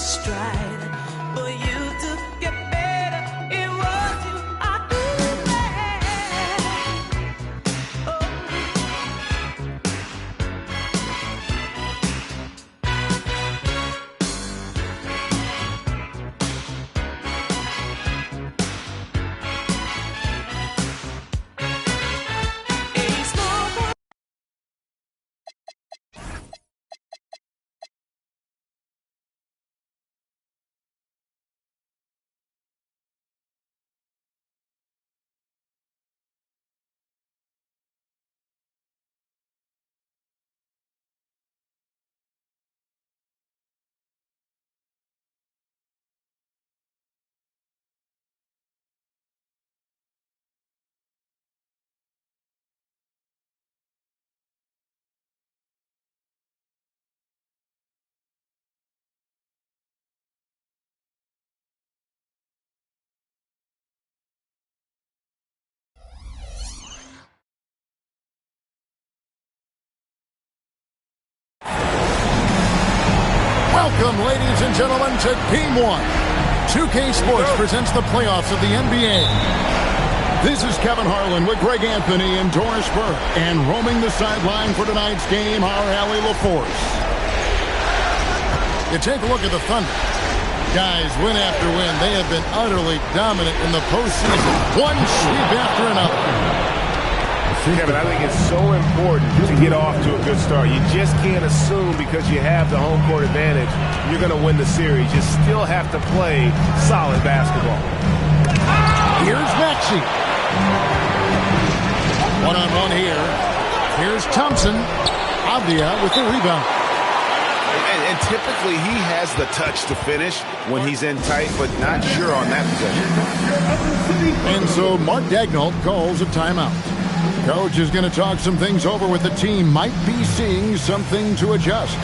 stride. For you to get better, it was you I do Welcome, ladies and gentlemen, to Game 1. 2K Sports presents the playoffs of the NBA. This is Kevin Harlan with Greg Anthony and Doris Burke. And roaming the sideline for tonight's game, our Allie LaForce. You take a look at the Thunder. Guys, win after win, they have been utterly dominant in the postseason. One sweep after another. Kevin, I think it's so important to get off to a good start. You just can't assume because you have the home court advantage you're going to win the series. You still have to play solid basketball. Here's Maxey. One-on-one here. Here's Thompson. Avdia with the rebound. And typically he has the touch to finish when he's in tight, but not sure on that possession. And so Mark Daigneault calls a timeout. Coach is going to talk some things over with the team. Might be seeing something to adjust.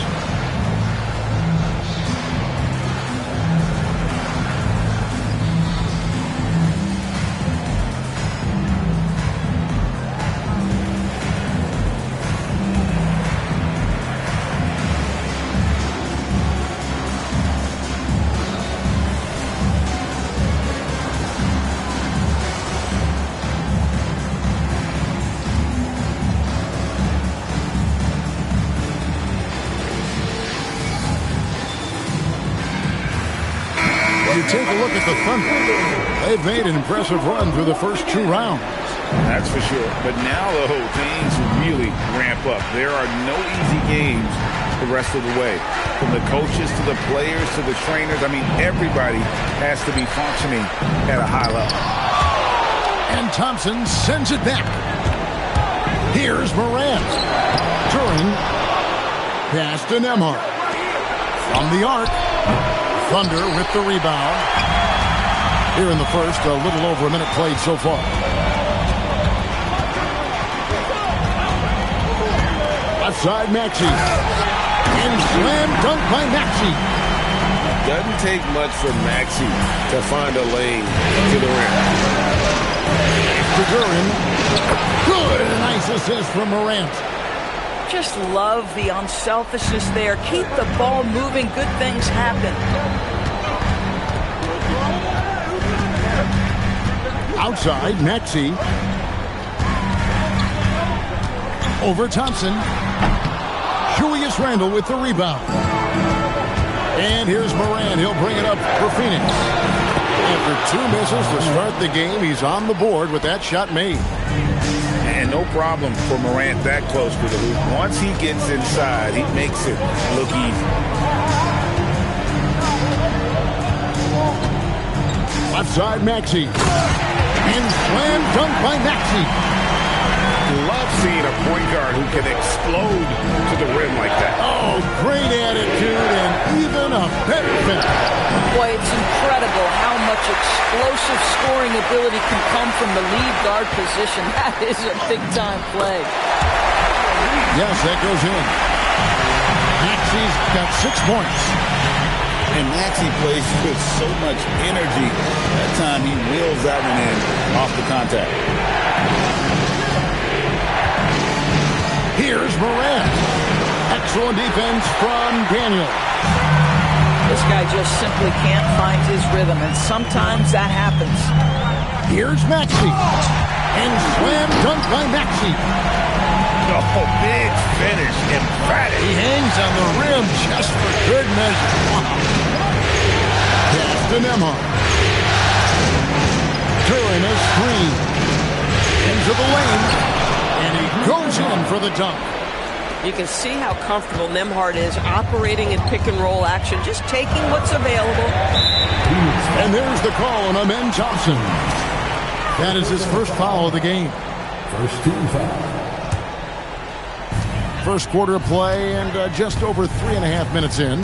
Take a look at the Thunder. They've made an impressive run through the first 2 rounds. That's for sure. But now, though, things really ramp up. There are no easy games the rest of the way. From the coaches to the players to the trainers, I mean, everybody has to be functioning at a high level. And Thompson sends it back. Here's Morant. Turing. Pass to Nembhard. From the arc. Thunder with the rebound. Here in the first, a little over a minute played so far. Left side, Maxey. And slam dunk by Maxey. Doesn't take much for Maxey to find a lane to the rim. To Duren. Good. And a nice assist from Morant. Just love the unselfishness there. Keep the ball moving. Good things happen. Outside, Maxey. Over Thompson. Julius Randle with the rebound. And here's Morant. He'll bring it up for Phoenix. After 2 misses to start the game, he's on the board with that shot made. And no problem for Morant that close to the hoop. Once he gets inside, he makes it look easy. Left side, Maxey. And slam dunk by Maxey. Love seeing a point guard who can explode to the rim like that. Oh, great attitude and even a better finish. Boy, it's incredible how much explosive scoring ability can come from the lead guard position. That is a big-time play. Yes, that goes in. Maxey's got 6 points. And Maxey plays with so much energy. That time he wheels that one in off the contact. Here's Morant. Excellent defense from Daniel. This guy guy just simply can't find his rhythm, and sometimes that happens. Here's Maxey. And slam dunk by Maxey. Oh, big finish, emphatic. He hangs on the rim just for good measure. Wow. Pass to Nembhard. During a screen. Into the lane. And he goes in for the dunk. You can see how comfortable Nembhard is operating in pick-and-roll action, just taking what's available. And there's the call on Amen Thompson. That is his first foul of the game. First team foul. First quarter of play and just over 3.5 minutes in.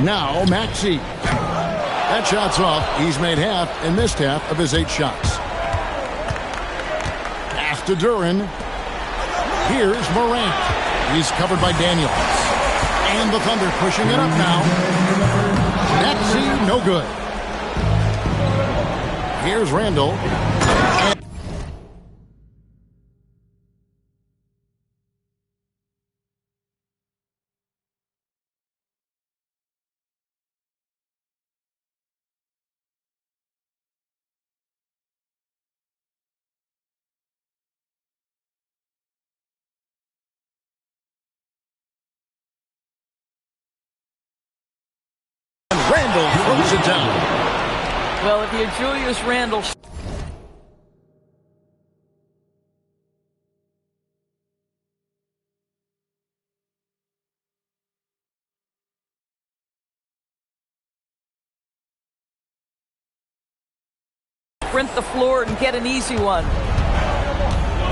Now Maxey. That shot's off. He's made half and missed half of his 8 shots. Pass to Duren. Here's Morant. He's covered by Daniels. And the Thunder pushing it up now. Maxey, no good. Here's Randall. Randall throws it down. Well, if you're Julius Randle, sprint the floor and get an easy one.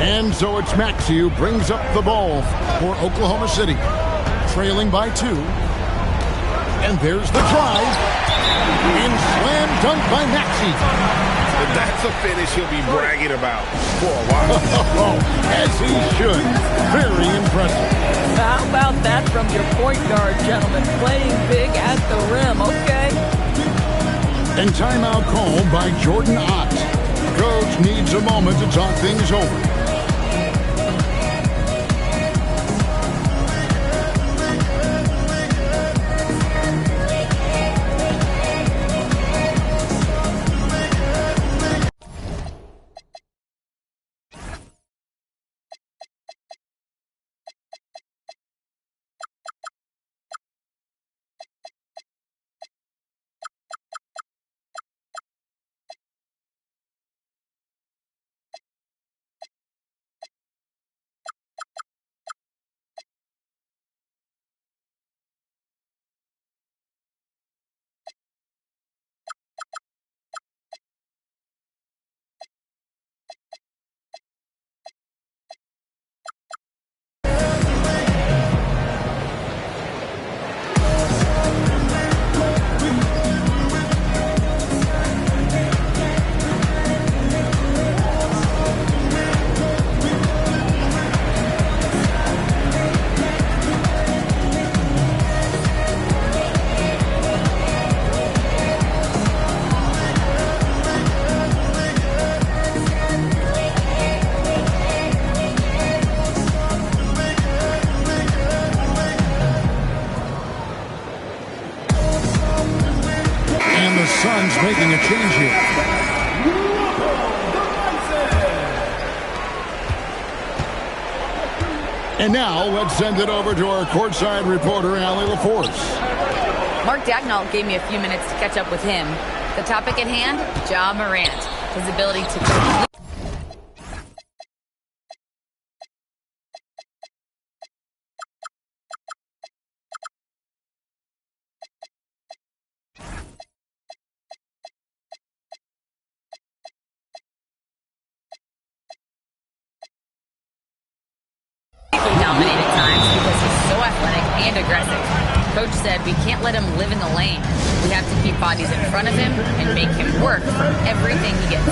And so it's Maxey who brings up the ball for Oklahoma City. Trailing by 2. And there's the drive. And slam dunk by Maxey. That's a finish he'll be bragging about for a while. As he should. Very impressive. How about that from your point guard, gentlemen? Playing big at the rim, okay? And timeout called by Jordan Ott. Coach needs a moment to talk things over. Suns making a change here. And now let's send it over to our courtside reporter, Allie LaForce. Mark Daigneault gave me a few minutes to catch up with him. The topic at hand, Ja Morant. His ability to complete. Dominated times because he's so athletic and aggressive. Coach said we can't let him live in the lane. We have to keep bodies in front of him and make him work for everything he gets.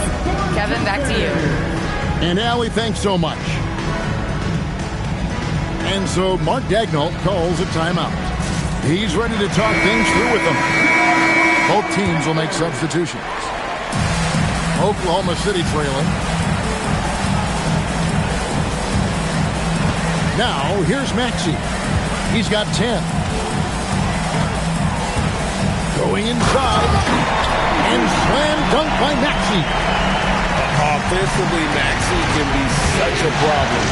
Kevin, back to you. And Allie, thanks so much. And so Mark Daigneault calls a timeout. He's ready to talk things through with them. Both teams will make substitutions. Oklahoma City trailing. Now, here's Maxey. He's got 10. Going inside. And slam dunk by Maxey. Offensively, Maxey can be such a problem.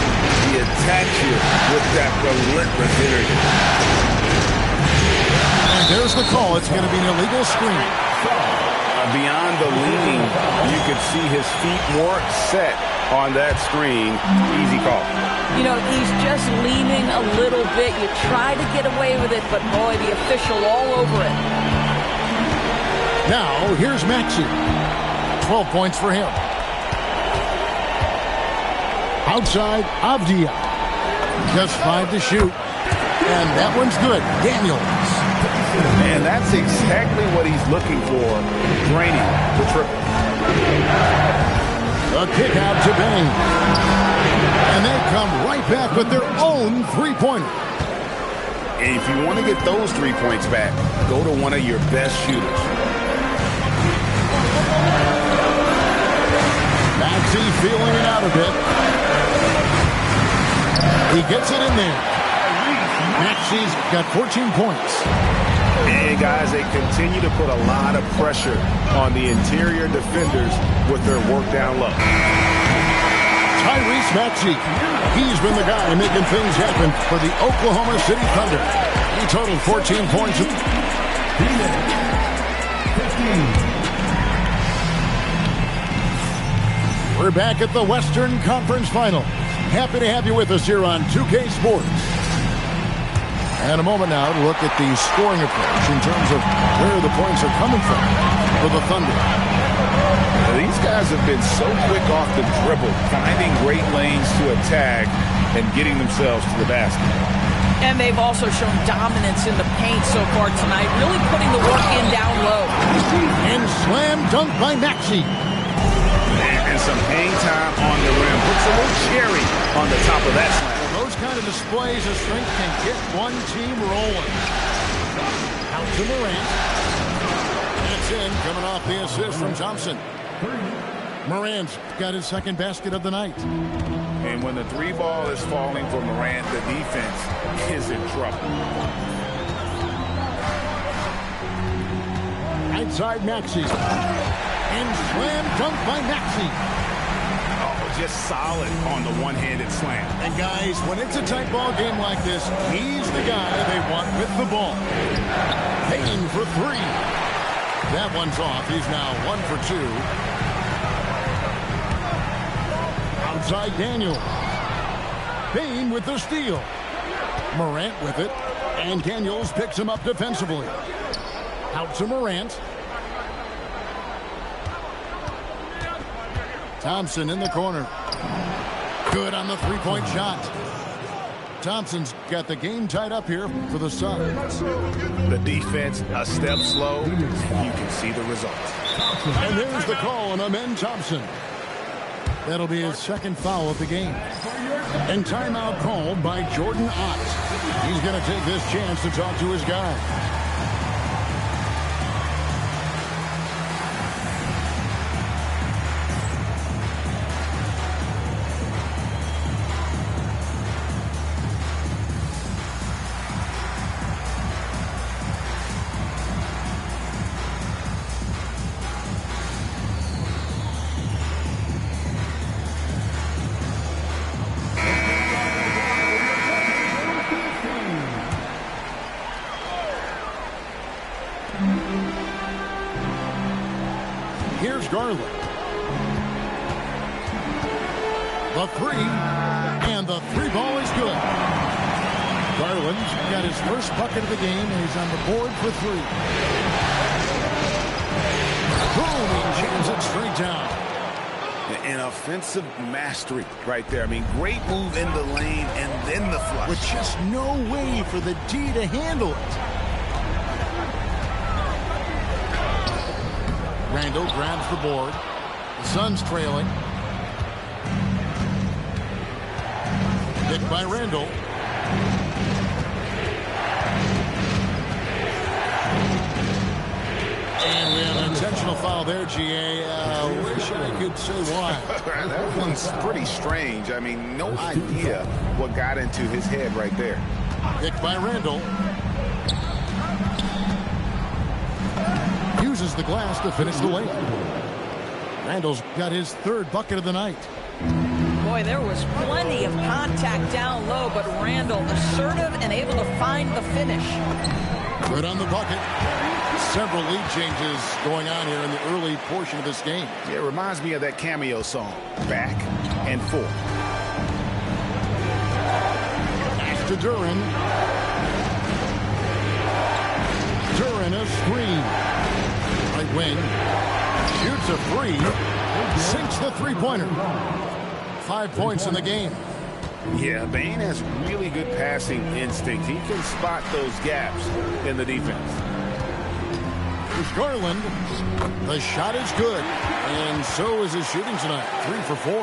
He attacks you with that relentless energy. And there's the call. It's going to be an illegal screen. Beyond the leaning, you could see his feet weren't set on that screen. Easy call. You know, he's just leaning a little bit. You try to get away with it, but boy, the official all over it. Now, here's Maxey. 12 points for him. Outside, Avdia. Just 5 to shoot. And that one's good. Daniels. And that's exactly what he's looking for. Draining the triple. A kick out to Bain. And they come right back with their own three-pointer. And if you want to get those 3 points back, go to one of your best shooters. Maxey feeling it out a bit. He gets it in there. Maxey's got 14 points. And guys, they continue to put a lot of pressure on the interior defenders with their work down low. Tyrese Maxey. He's been the guy making things happen for the Oklahoma City Thunder. He totaled 14 points. We're back at the Western Conference Final. Happy to have you with us here on 2K Sports. And a moment now to look at the scoring approach in terms of where the points are coming from for the Thunder. These guys have been so quick off the dribble, finding great lanes to attack and getting themselves to the basket. And they've also shown dominance in the paint so far tonight, really putting the work in down low. And slam dunk by Maxey. And some hang time on the rim. Puts a little cherry on the top of that slam. Those kind of displays of strength can get one team rolling. Out to Morant. That's in, coming off the assist from Thompson. Morant's got his second basket of the night. And when the 3 ball is falling for Morant, the defense is in trouble. Outside Maxey. And slam dunk by Maxey. Just solid on the one-handed slam. And guys, when it's a tight ball game like this, he's the guy they want with the ball. Payne for 3. That one's off. He's now 1 for 2. Outside Daniel. Payne with the steal. Morant with it. And Daniels picks him up defensively. Out to Morant. Thompson in the corner. Good on the three-point shot. Thompson's got the game tied up here for the Suns. The defense a step slow. You can see the result. And there's the call on Amen Thompson. That'll be his second foul of the game. And timeout called by Jordan Ott. He's going to take this chance to talk to his guy. Here's Garland. The 3, and the 3 ball is good. Garland's got his first bucket of the game, and he's on the board for 3. Boom, he jams it straight down. An offensive mastery right there. I mean, great move in the lane and then the flush. With just no way for the D to handle it. Randall grabs the board. The Suns trailing. Hit by Randall. And we have an intentional foul there, GA. Wish I could say why. That one's pretty strange. I mean, no idea what got into his head right there. Picked by Randall. Uses the glass to finish the layup. Randall's got his third bucket of the night. Boy, there was plenty of contact down low, but Randall assertive and able to find the finish. Good on the bucket. Several lead changes going on here in the early portion of this game. Yeah, it reminds me of that Cameo song, Back and Forth. Pass to Duren. Duren a screen. Right wing. Shoots a three. Sinks the three-pointer. 5 points in the game. Yeah, Bane has really good passing instinct. He can spot those gaps in the defense. Here's Garland. The shot is good. And so is his shooting tonight. 3 for 4.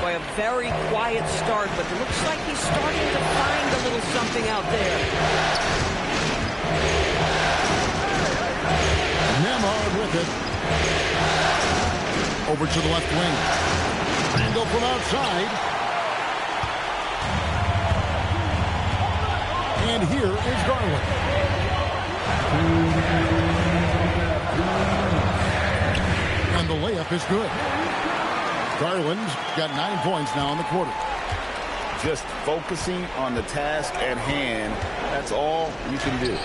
Boy, a very quiet start, but it looks like he's starting to find a little something out there. Nembhard with it. Over to the left wing. Randall from outside. And here is Garland. And the layup is good. Garland's got 9 points now in the quarter. Just focusing on the task at hand, that's all you can do.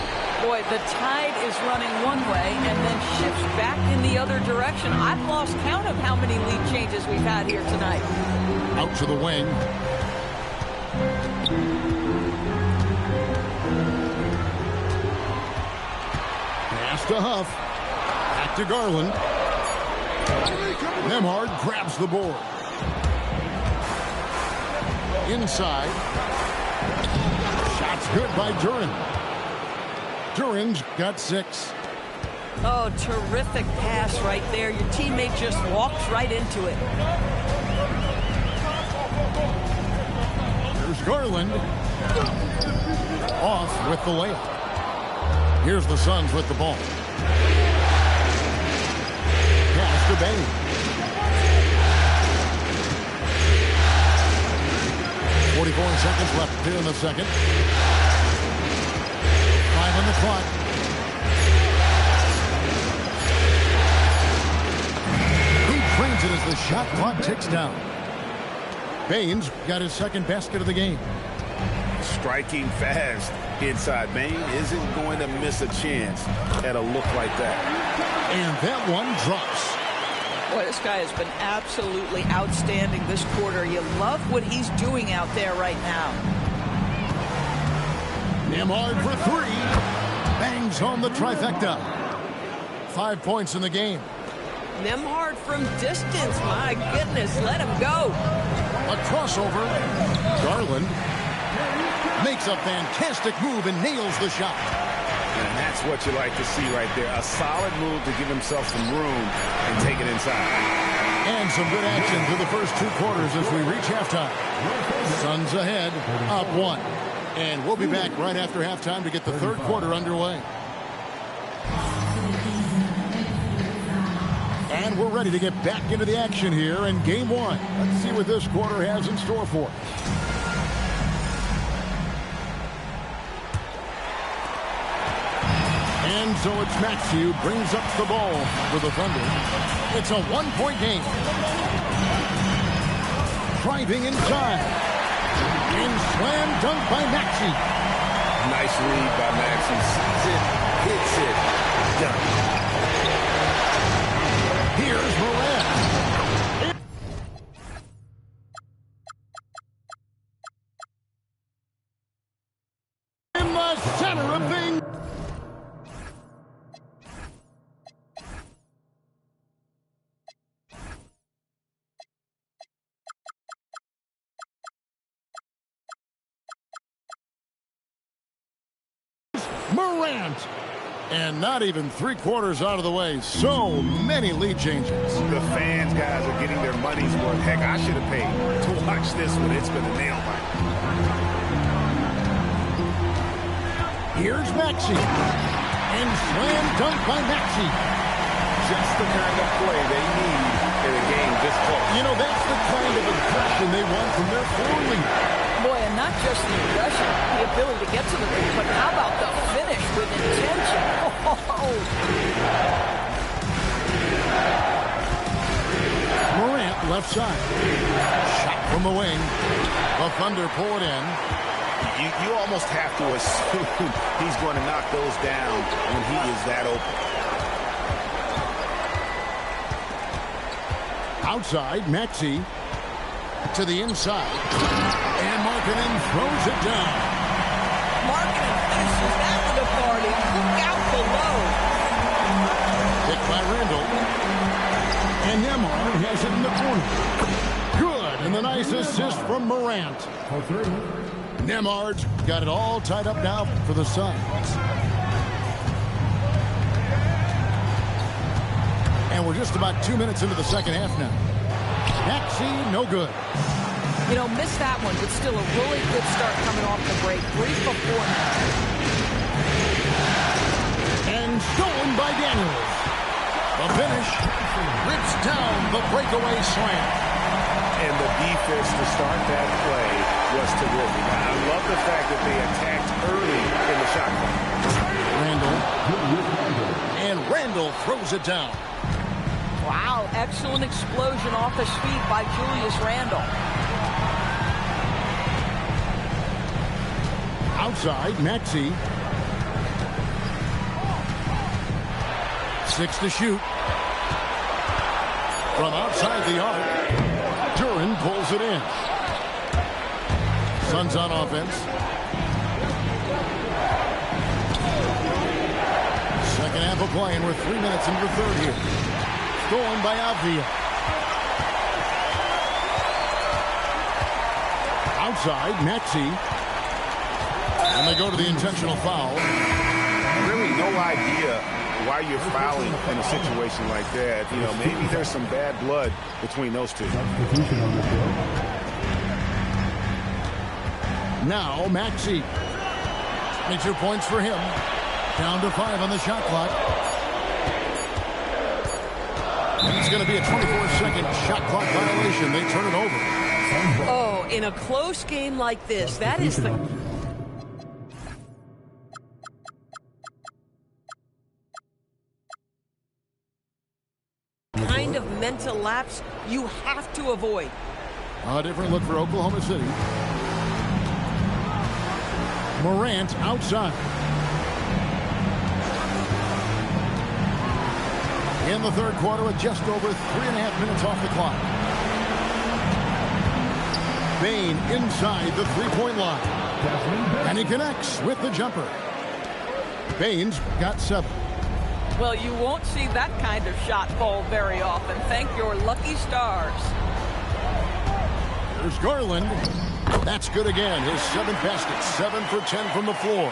Boy, the tide is running one way and then shifts back in the other direction. I've lost count of how many lead changes we've had here tonight. Out to the wing. Pass to Huff. Back to Garland. Nembhard grabs the board. Inside. Shot's good by Duren. Duren's got 6. Oh, terrific pass right there. Your teammate just walks right into it. Here's Garland. Off with the layup. Here's the Suns with the ball. Pass to Bane. 44 seconds left here in the second. 5 on the clock. He trains it as the shot clock ticks down. Bane's got his second basket of the game. Striking fast inside. Bane isn't going to miss a chance at a look like that. And that one drops. Boy, this guy has been absolutely outstanding this quarter. You love what he's doing out there right now. Nembhard for 3. Bangs home the trifecta. 5 points in the game. Nembhard from distance. My goodness, let him go. A crossover. Garland makes a fantastic move and nails the shot. And that's what you like to see right there. A solid move to give himself some room and take it inside. And some good action through the first 2 quarters as we reach halftime. Suns ahead, up 1. And we'll be back right after halftime to get the third quarter underway. And we're ready to get back into the action here in Game 1. Let's see what this quarter has in store for us. And so it's Maxey who brings up the ball for the Thunder. It's a 1-point game. Driving inside. And slam dunk by Maxey. Nice read by Maxey. Sees it, hits it, done. Here's Morant. In the center of things. Morant. And not even 3 quarters out of the way. So many lead changes. The fans, guys, are getting their money's worth. Heck, I should have paid to watch this one. It's been a nail biter. Here's Maxey. And slam dunk by Maxey. Just the kind of play they need in a game this close. You know, that's the kind of aggression they want from their floor leader. Boy, and not just the aggression, the ability to get to the ring, but how about the finish with intention? Morant, left side. Shot from the wing. The Thunder pull it in. You almost have to assume he's going to knock those down when he is that open. Outside, Maxey to the inside. And Markkanen throws it down. Markkanen finishes that with authority. Look out below. Hit by Randall. And Nembhard has it in the corner. Good. And the nice assist from Morant. Nembhard's got it all tied up now for the Suns. And we're just about 2 minutes into the second half now. Maxey, no good. You know, missed that one, but still a really good start coming off the break. Brief before now. And stolen by Daniels. The finish rips down the breakaway slam. And the defense to start that play was terrific. I love the fact that they attacked early in the shot clock. Randall. And Randall throws it down. Wow, excellent explosion off his feet by Julius Randle. Outside, Maxey. 6 to shoot. From outside the arc, Duren pulls it in. Suns on offense. Second half of play, and we're 3 minutes into the third here. Stolen by Avdija. Outside, Maxey. And they go to the intentional foul. Really no idea why you're fouling in a situation like that. You know, maybe there's some bad blood between those two. Now, Maxey. 22 points for him. Down to 5 on the shot clock. And it's going to be a 24-second shot clock violation. They turn it over. Oh, in a close game like this, that is the kind of mental lapse you have to avoid. A different look for Oklahoma City. Morant outside. In the third quarter with just over 3.5 minutes off the clock. Bane inside the three-point line. And he connects with the jumper. Bane's got 7. Well, you won't see that kind of shot fall very often. Thank your lucky stars. There's Garland. That's good again. His 7th basket. 7 for 10 from the floor.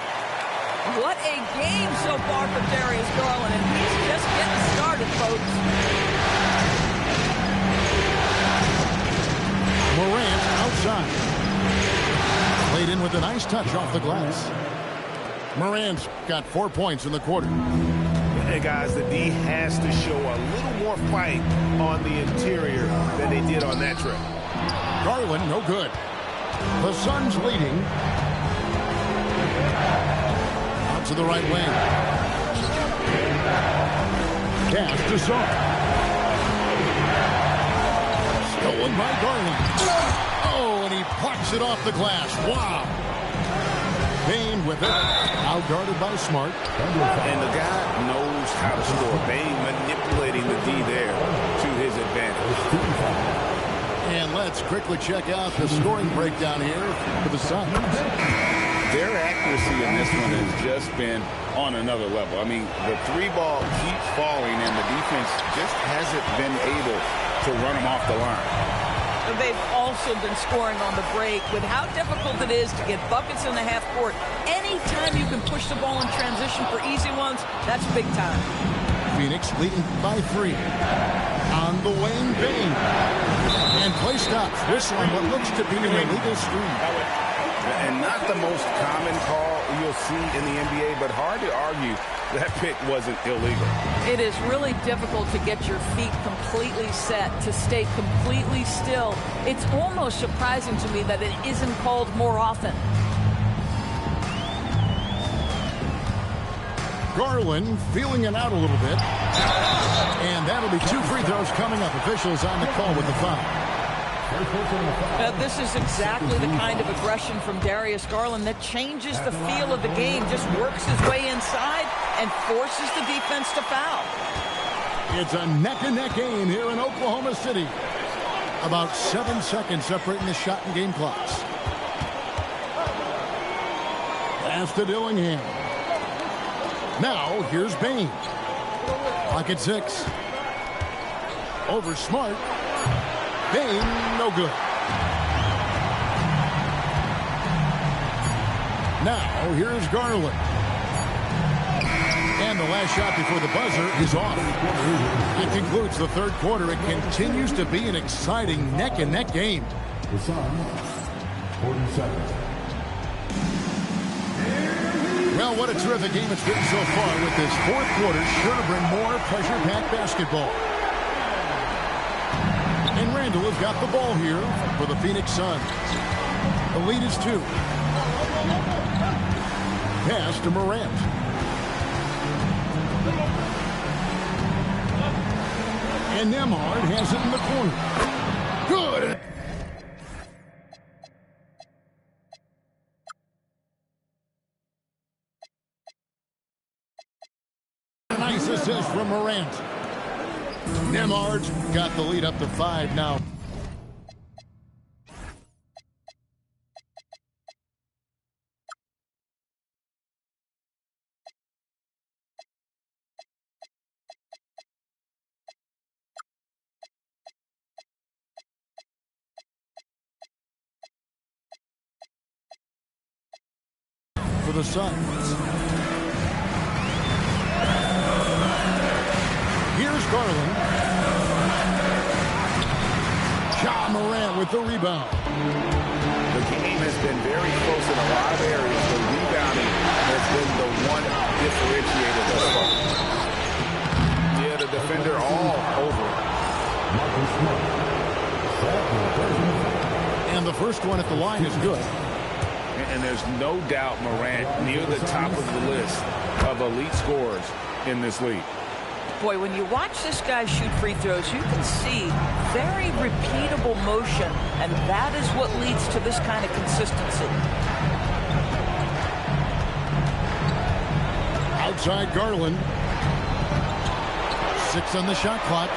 What a game so far for Darius Garland, and he's just getting started, folks. Morant outside. Played in with a nice touch off the glass. Morant's got 4 points in the quarter. Hey, guys, the D has to show a little more fight on the interior than they did on that trip. Garland, no good. The Suns leading. Out to the right wing. Pass to Sarr. Stolen by Garland. Oh, and he plucks it off the glass. Wow. Bane with it. Out-guarded by Smart. And the guy knows how to score. Bane manipulating the D there to his advantage. And let's quickly check out the scoring breakdown here for the Suns. Their accuracy in this one has just been on another level. I mean, the 3-ball keeps falling, and the defense just hasn't been able to run them off the line. They've also been scoring on the break. With how difficult it is to get buckets in the half court, anytime you can push the ball in transition for easy ones, that's big time. Phoenix leading by 3. On the wing, Bane. And play stops. Whistling what looks to be an illegal screen. And not the most common call you'll see in the NBA, but hard to argue that pick wasn't illegal. It is really difficult to get your feet completely set, to stay completely still. It's almost surprising to me that it isn't called more often. Garland feeling it out a little bit. And that'll be 2 free throws coming up. Officials on the call with the foul. Now, this is exactly the kind of aggression from Darius Garland that changes the feel of the game, just works his way inside and forces the defense to foul. It's a neck-and-neck game here in Oklahoma City. About 7 seconds separating the shot and game clocks. Pass to Dillingham. Now, here's Bain. Clock at 6. Over Smart. Bain, no good. Now, here's Garland. And the last shot before the buzzer is off. It concludes the third quarter. It continues to be an exciting neck-and-neck game. 40 seconds. Well, what a terrific game it's been so far with this fourth quarter. Sure to bring more pressure-packed basketball. And Randall has got the ball here for the Phoenix Suns. The lead is 2. Pass to Morant. And Nembhard has it in the corner. Good. Nice assist from Morant. Nembhard's got the lead up to 5 now. For the Suns. Here's Garland. Ja Morant with the rebound. The game has been very close in a lot of areas. The rebounding has been the one differentiator thus far. Yeah, the defender all over it. And the first one at the line is good. And there's no doubt Morant near the top of the list of elite scorers in this league. Boy, when you watch this guy shoot free throws, you can see very repeatable motion, and that is what leads to this kind of consistency. Outside Garland. 6 on the shot clock.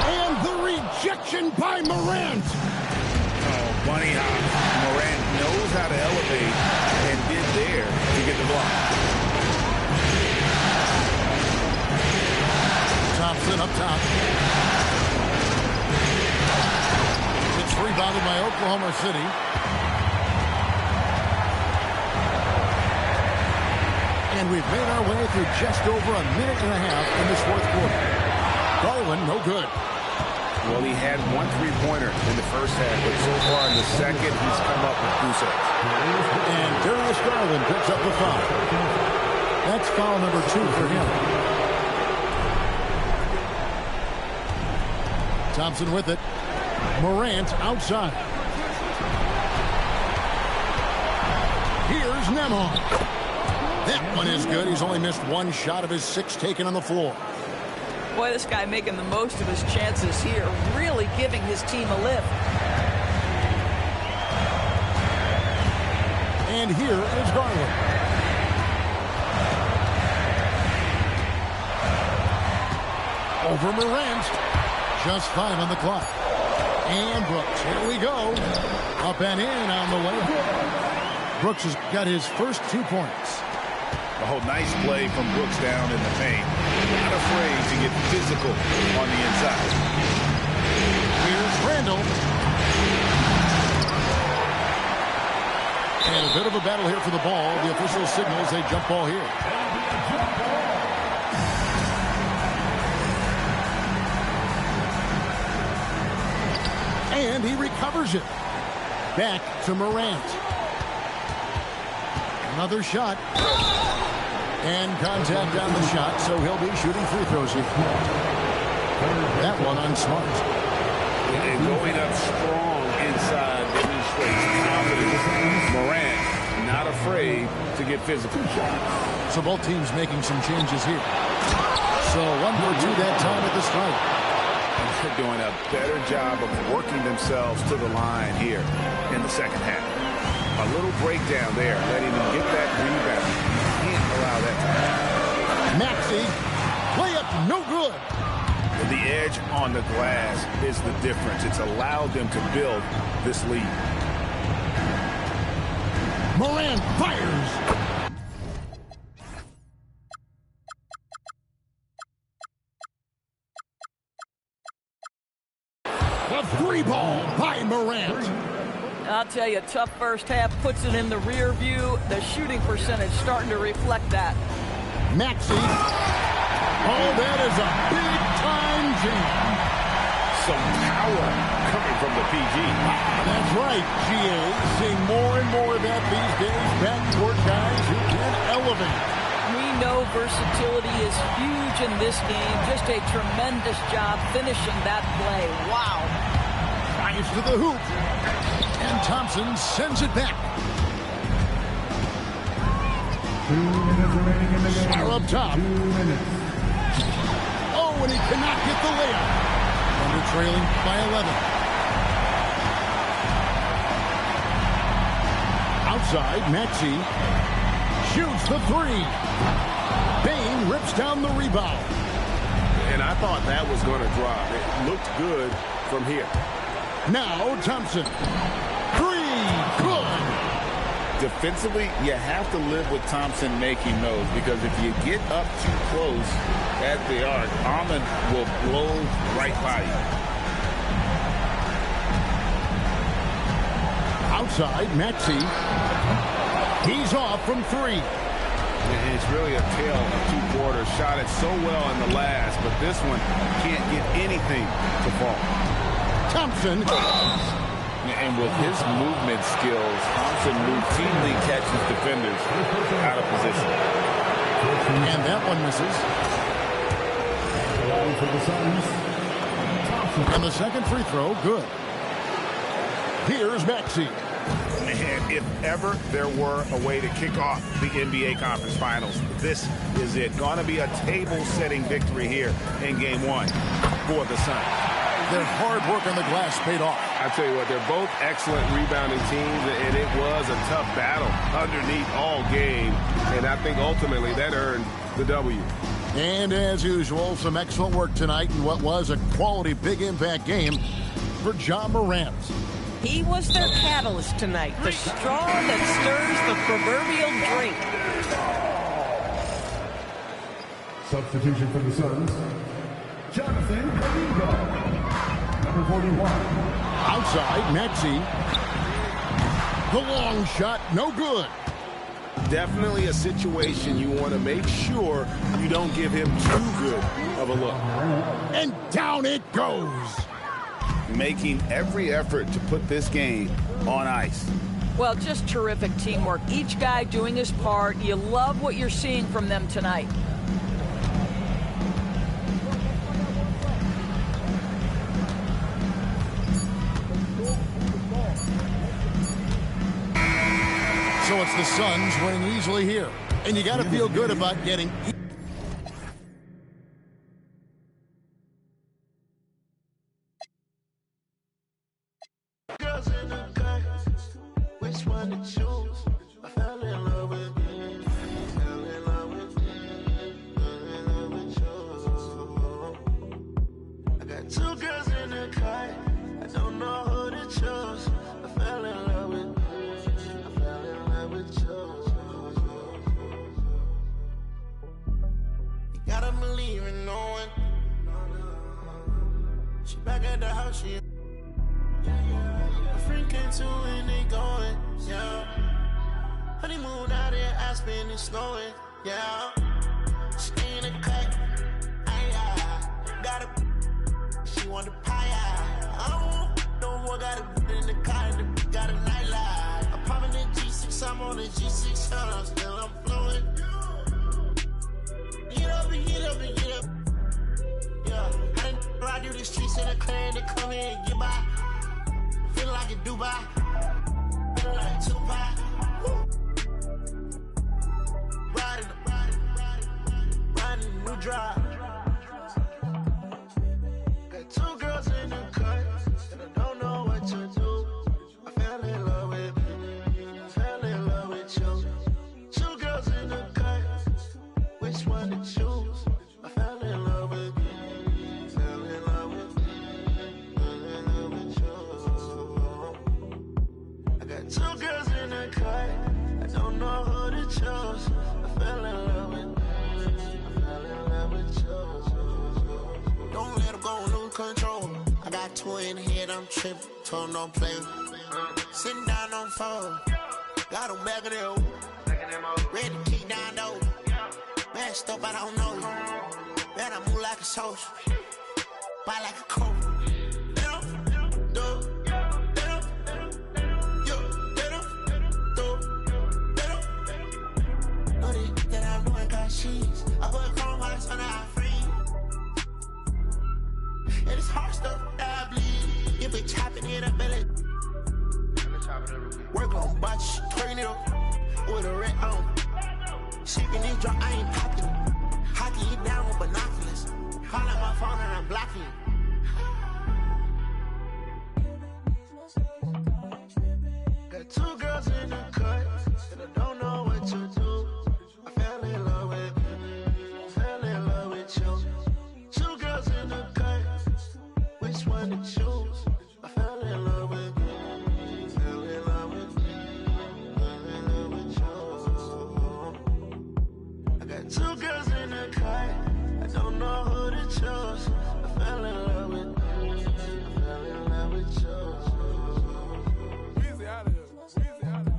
And the rejection by Morant. Oh, bunny hop. Morant knows how to elevate and did there to get the block. Thompson up top. It's rebounded by Oklahoma City. And we've made our way through just over a minute and a half in this fourth quarter. Garland, no good. Well, he had 1 3-pointer in the first half, but so far in the second, he's come up with 2 sets. And Darius Garland picks up the foul. That's foul number 2 for him. Thompson with it. Morant outside. Here's Nembhard. That one is good. He's only missed 1 shot of his 6 taken on the floor. Boy, this guy making the most of his chances here, really giving his team a lift. And here is Garland. Over Morant. Just 5 on the clock. And Brooks, here we go. Up and in on the way. Brooks has got his first 2 points. Oh, nice play from Brooks down in the paint. Not afraid to get physical on the inside. Here's Randall. And a bit of a battle here for the ball. The official signals a jump ball here. And he recovers it. Back to Morant. Another shot. And contact on the shot, so he'll be shooting free throws here. That one on Smart. And going up strong inside demonstrates confidence. Morant not afraid to get physical shots. So both teams making some changes here. So 1 for 2 that time at the strike. They're doing a better job of working themselves to the line here in the second half. A little breakdown there, letting them get that rebound. Can't allow that to happen. Maxey, layup no good. The edge on the glass is the difference. It's allowed them to build this lead. Morant fires. A free ball by Morant. I'll tell you, tough first half, puts it in the rear view. The shooting percentage starting to reflect that. Maxey. Oh, that is a big-time jam. Some power coming from the PG. That's right, GA. Seeing more and more of that these days. Backcourt guys who can elevate. We know versatility is huge in this game. Just a tremendous job finishing that play. Wow. Drives to the hoop. And Thompson sends it back. 2 minutes remaining in the game. Far up top. 2 minutes. Oh, and he cannot get the layup. Under trailing by 11. Outside, Maxey shoots the 3. Bane rips down the rebound. And I thought that was going to drop. It looked good from here. Now Thompson. 3. Good. Defensively, you have to live with Thompson making those, because if you get up too close at the arc, Ahmed will blow right by you. Outside, Maxey. He's off from 3. And it's really a tale of 2 quarters. Shot it so well in the last, but this one can't get anything to fall. Thompson. And with his movement skills, Thompson routinely catches defenders out of position. And that one misses. For the Suns, Thompson. And the second free throw, good. Here's Maxey. And if ever there were a way to kick off the NBA Conference Finals, this is it. Going to be a table-setting victory here in Game 1 for the Suns. Their hard work on the glass paid off. I tell you what, they're both excellent rebounding teams, and it was a tough battle underneath all game. And I think ultimately that earned the W. And as usual, some excellent work tonight in what was a quality big impact game for Ja Morant. He was their catalyst tonight, the straw that stirs the proverbial drink. Substitution for the Suns, Jonathan Kuminga. Number 41. Outside, Maxey. The long shot, no good. Definitely a situation you want to make sure you don't give him too good of a look. And down it goes. Making every effort to put this game on ice. Well, just terrific teamwork. Each guy doing his part. You love what you're seeing from them tonight. So it's the Suns winning easily here. And you got to feel good about getting... Girls in the cut, which one to choose? I fell in love with you. Fell in love with you. Fell in love with you. I got 2 girls in the cut. I don't know who to choose. I fell in love with you. I fell in love with you. You gotta believe in no one. She back at the house, she. My friend came to and they going, yeah. Honeymoon out in Aspen, it's snowing, yeah. She in a cut, got a, she want the pie, I don't want no more, got a in the car, got a nightlight. I'm popping in G6, I'm on the G600, still I'm flowing. Get up and get up and get up. Yeah, I didn't ride through the streets in a clan to come here and get by. Feel like a Dubai, feel like Tupac. Riding a new drive. Got two girls in the cut, and I don't know what to do. I fell in love with you. Two girls in the cut, which one to choose? I fell in love with you. Fell in love with you. I got two girls in the cut, I don't know who to choose. I fell in love with you. Don't let them go, lose control. I got two in the head, I'm tripping. Told them don't play. Sitting down on phone. Got them back of them. Ready to kick down though. Messed up, I don't know you. Man, I move like a soldier. Buy like a coat. She's I put chrome hearts on our free. And it's hard stuff that I bleed. You be chopping it up, belly. Work on botch, turn it up with a red on. Shaking this drop, I ain't popping. Hocking you down with binoculars. Call out my phone and I'm blocking you. Got two girls in the cut, and I don't know what to do. I fell in love with you. Two girls in the cut, which one to choose? I fell in love with you. Fell in love with you. I got two girls in the cut, I don't know who to choose. I fell in love with you. I fell in love with you. Easy out of here. Easy out of here.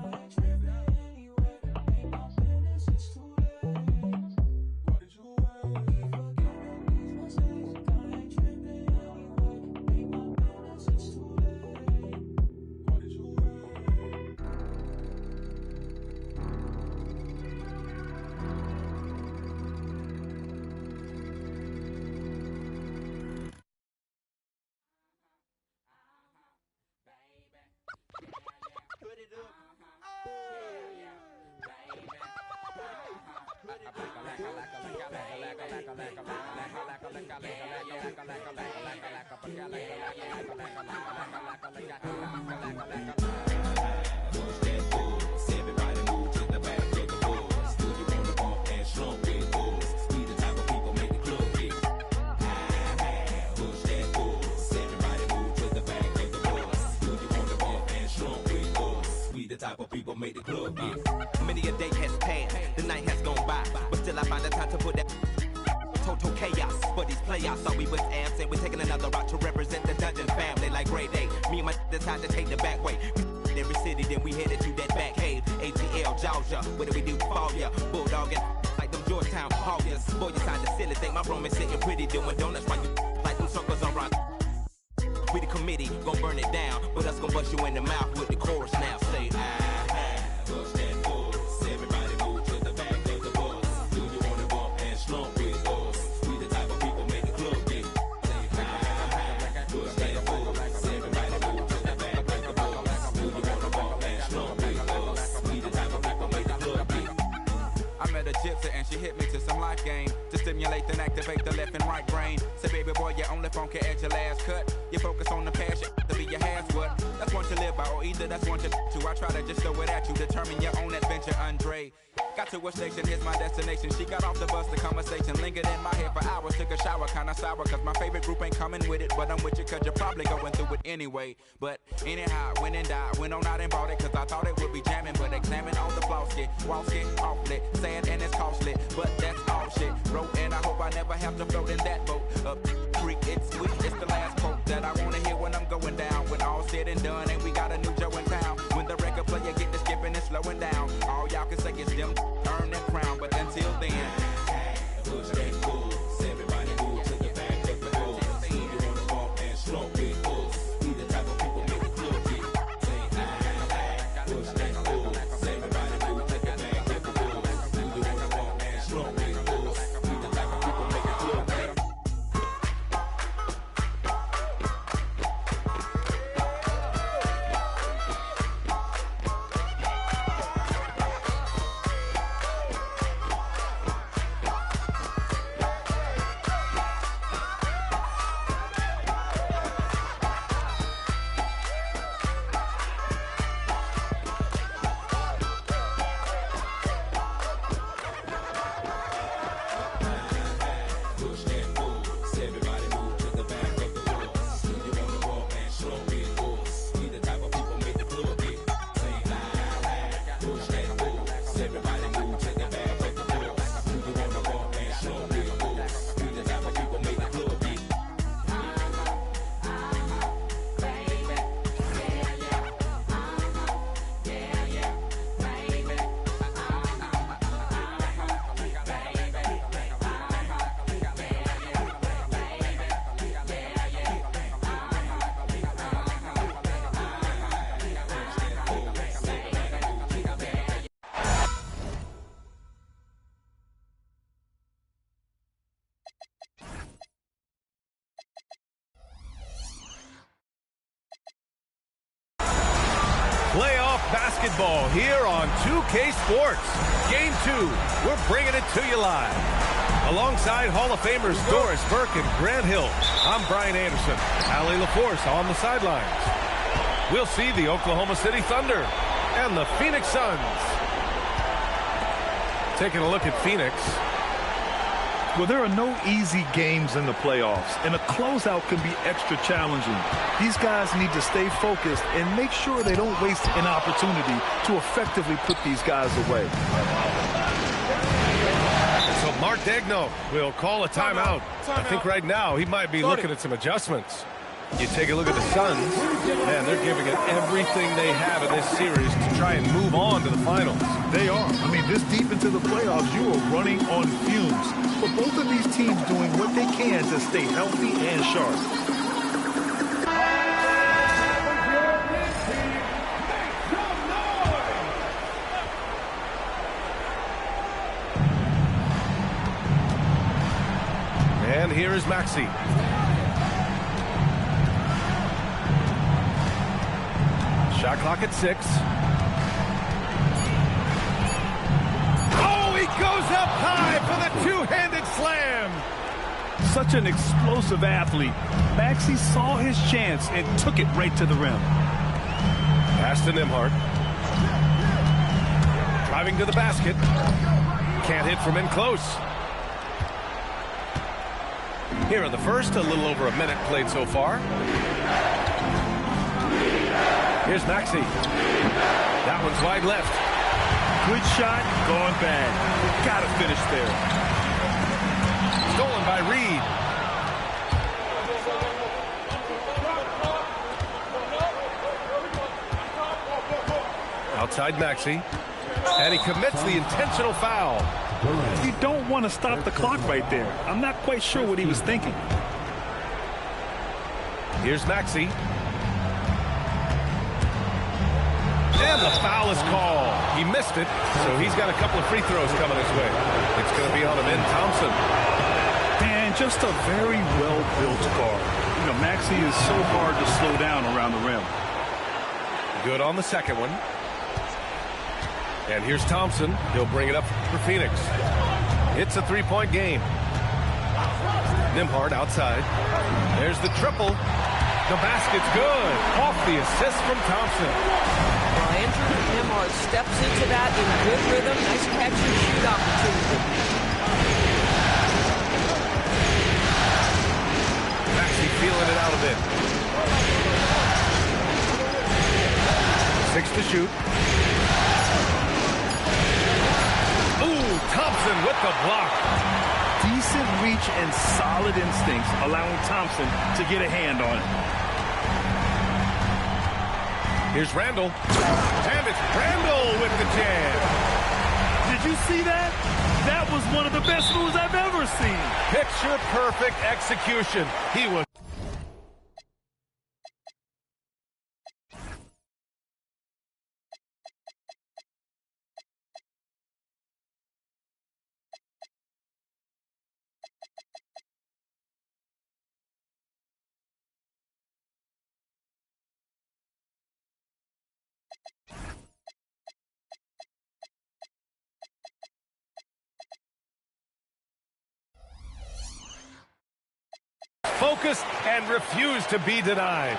Type of people make the club get. Many a day has passed, the night has gone by, but still I find the time to put that total chaos for these playoffs. Thought we was absent, we're taking another route to represent the Dungeon family like grade A. Me and my decided to take the back way. Every city, then we headed to that back cave. ATL, Georgia, what do we do for ya? Bulldogging like them Georgetown Hawkers. Boy, you sound silly, think my room is sitting pretty, doing donuts while you like them circles around. We the committee, gon' burn it down, but us gon' bust you in the mouth with the chorus now. Say, push that force. Everybody move to the back of the bus. Do you wanna bump and slump with us? We the type of people make the club get. Say, push that force. Everybody move to the back of the bus. Do you wanna bump and slump with us? We the type of people make the club get. I met a gypsy and she hit me to some life game to stimulate and activate the left and right brain. Say, baby boy, you only phone can add your last cut. You focus on the passion to be your half what. That's one to live by, or either that's one to two. I try to just throw it at you, determine your own adventure, Andre. Got to a station, here's my destination. She got off the bus, the conversation lingered in my head for hours. Took a shower, kinda sour, cause my favorite group ain't coming with it. But I'm with you, cause you're probably going through it anyway. But anyhow, went and died, went on out and bought it, cause I thought it would be jamming. But examine all the flaws, get waltz it, awfully sad and it's costly. But that's all shit, wrote, and I hope I never have to float in that boat. Up creek, it's sweet, it's the last quote that I wanna hear when I'm going down. When all said and done, and we got a new Joe in town. When the record player get to skipping and slowing down, all y'all can say is them earn that crown. But until then, push that force. Everybody move to the back of the bus. Do you wanna bump and slump with us? We the type of people make the club get. Say, push that force. Everybody basketball here on 2K Sports. Game 2, we're bringing it to you live. Alongside Hall of Famers Doris Burke and Grant Hill, I'm Brian Anderson. Allie LaForce on the sidelines. We'll see the Oklahoma City Thunder and the Phoenix Suns. Taking a look at Phoenix. Well, there are no easy games in the playoffs, and a closeout can be extra challenging. These guys need to stay focused and make sure they don't waste an opportunity to effectively put these guys away. So Mark Daigneault will call a timeout. I think right now he might be looking at some adjustments. You take a look at the Suns, man, they're giving it everything they have in this series to try and move on to the finals. They are. I mean, this deep into the playoffs, you are running on fumes. But both of these teams doing what they can to stay healthy and sharp. And here is Maxey. Shot clock at 6. Oh, he goes up high for the two-handed slam. Such an explosive athlete. Maxey saw his chance and took it right to the rim. Pass to Nembhard. Driving to the basket. Can't hit from in close. Here in the first, a little over a minute played so far. Here's Maxey. That one's wide left. Good shot, gone bad. Gotta finish there. Stolen by Reed. Outside Maxey. And he commits the intentional foul. You don't want to stop the clock right there. I'm not quite sure what he was thinking. Here's Maxey. And the foul is called. He missed it, so he's got a couple of free throws coming his way. It's going to be on Ben Thompson. And just a very well-built guard. You know, Maxey is so hard to slow down around the rim. Good on the second one. And here's Thompson. He'll bring it up for Phoenix. It's a three-point game. Nembhard outside. There's the triple. The basket's good. Off the assist from Thompson. Andrew Nembhard steps into that in good rhythm. Nice catch and shoot opportunity. Maxey feeling it out a bit. 6 to shoot. Ooh, Thompson with the block. Decent reach and solid instincts, allowing Thompson to get a hand on it. Here's Randall. And it's Randall with the jam. Did you see that? That was one of the best moves I've ever seen. Picture perfect execution. He was. Focused and refused to be denied.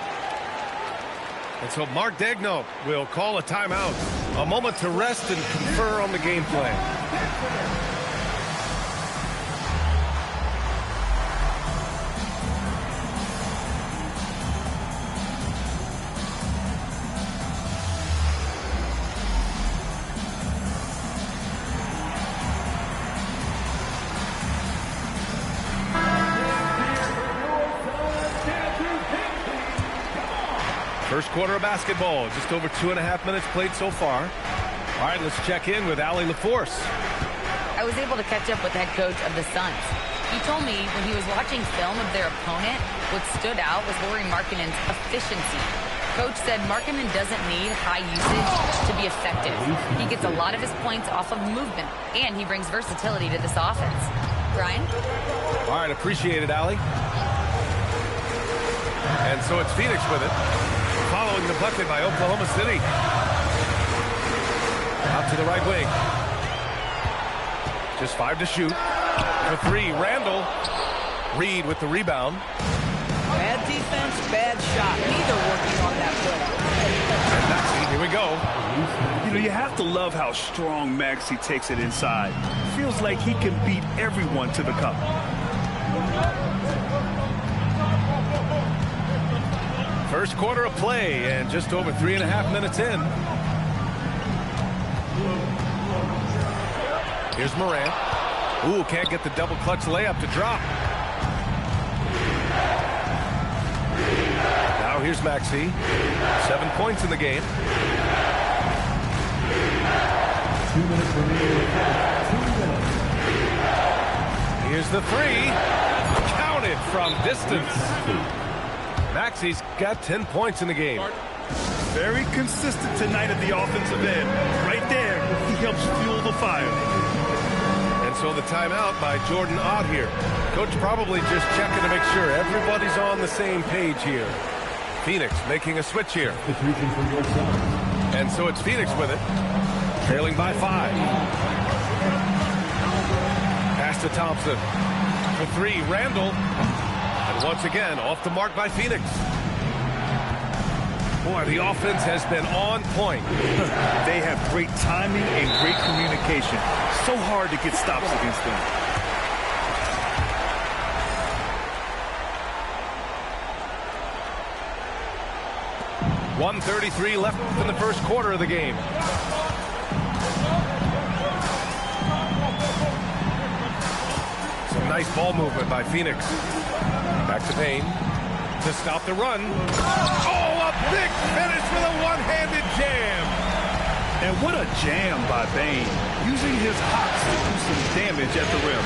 And so Mark Daigneault will call a timeout. A moment to rest and confer on the game plan. First quarter of basketball, just over 2.5 minutes played so far. All right, let's check in with Allie LaForce. I was able to catch up with the head coach of the Suns. He told me when he was watching film of their opponent, what stood out was Lauri Markkanen's efficiency. Coach said Markkanen doesn't need high usage to be effective. He gets a lot of his points off of movement, and he brings versatility to this offense. Brian? All right, appreciate it, Allie. And so it's Phoenix with it, following the bucket by Oklahoma City. Out to the right wing. Just 5 to shoot. For 3, Randall. Reed with the rebound. Bad defense, bad shot. Neither working on that play. And Maxey, here we go. You know, you have to love how strong Maxey takes it inside. Feels like he can beat everyone to the cup. First quarter of play and just over 3.5 minutes in. Here's Morant. Ooh, can't get the double clutch layup to drop. Now here's Maxey. 7 points in the game. 2 minutes remaining. 2 minutes. Here's the 3. Counted from distance. Maxey's got 10 points in the game. Very consistent tonight at the offensive end. Right there, he helps fuel the fire. And so the timeout by Jordan Ott here. Coach probably just checking to make sure everybody's on the same page here. Phoenix making a switch here. And so it's Phoenix with it. Trailing by 5. Pass to Thompson. For 3, Randall. And once again, off the mark by Phoenix. Boy, the offense has been on point. They have great timing and great communication. So hard to get stops against them. .133 left in the first quarter of the game. Some nice ball movement by Phoenix. Back to Payne to stop the run. Oh, a big finish with a one-handed jam. And what a jam by Bane, using his hops to do some damage at the rim.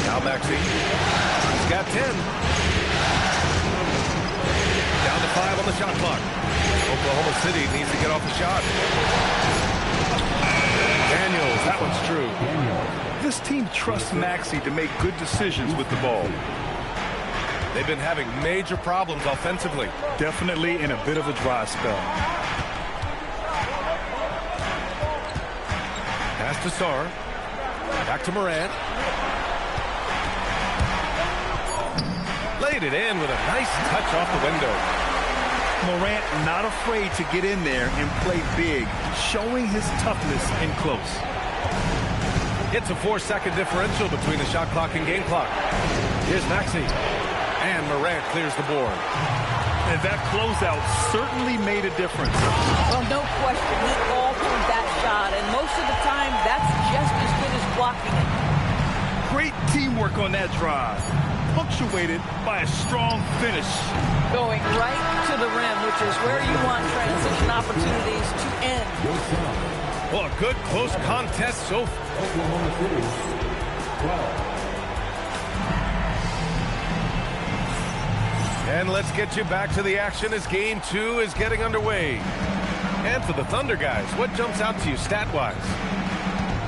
Now Maxey. He's got 10. Down to 5 on the shot clock. Oklahoma City needs to get off the shot. Daniels, that one's true. This team trusts Maxey to make good decisions with the ball. They've been having major problems offensively. Definitely in a bit of a dry spell. Pass to Sarr. Back to Morant. Laid it in with a nice touch off the window. Morant not afraid to get in there and play big, showing his toughness in close. It's a 4-second differential between the shot clock and game clock. Here's Maxey. And Morant clears the board. And that closeout certainly made a difference. Well, no question. He altered that shot, and most of the time, that's just as good as blocking it. Great teamwork on that drive, punctuated by a strong finish. Going right to the rim, which is where you want transition opportunities to end. Well, a good close contest so far. And let's get you back to the action as Game 2 is getting underway. And for the Thunder guys, what jumps out to you stat-wise?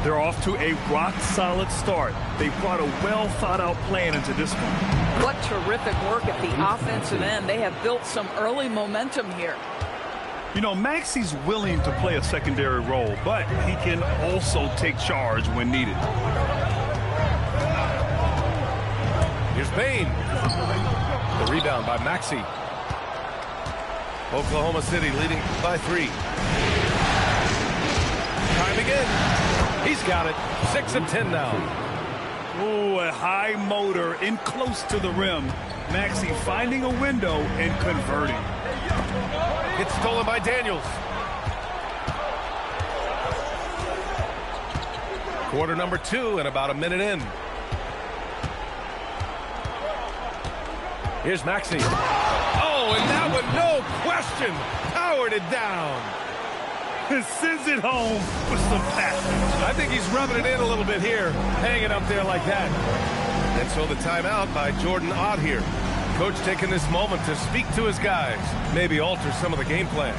They're off to a rock-solid start. They brought a well-thought-out plan into this one. What terrific work at the offensive end. They have built some early momentum here. You know, Maxey's willing to play a secondary role, but he can also take charge when needed. Here's Payne. The rebound by Maxey. Oklahoma City leading by 3. Time again. He's got it. 6 of 10 now. Ooh, a high motor in close to the rim. Maxey finding a window and converting. It's stolen by Daniels. Quarter number 2 and about a minute in. Here's Maxey. Oh, and that one, no question, powered it down. Sends it home with some passion. I think he's rubbing it in a little bit here, hanging up there like that. And so the timeout by Jordan Ott here. Coach taking this moment to speak to his guys, maybe alter some of the game plan.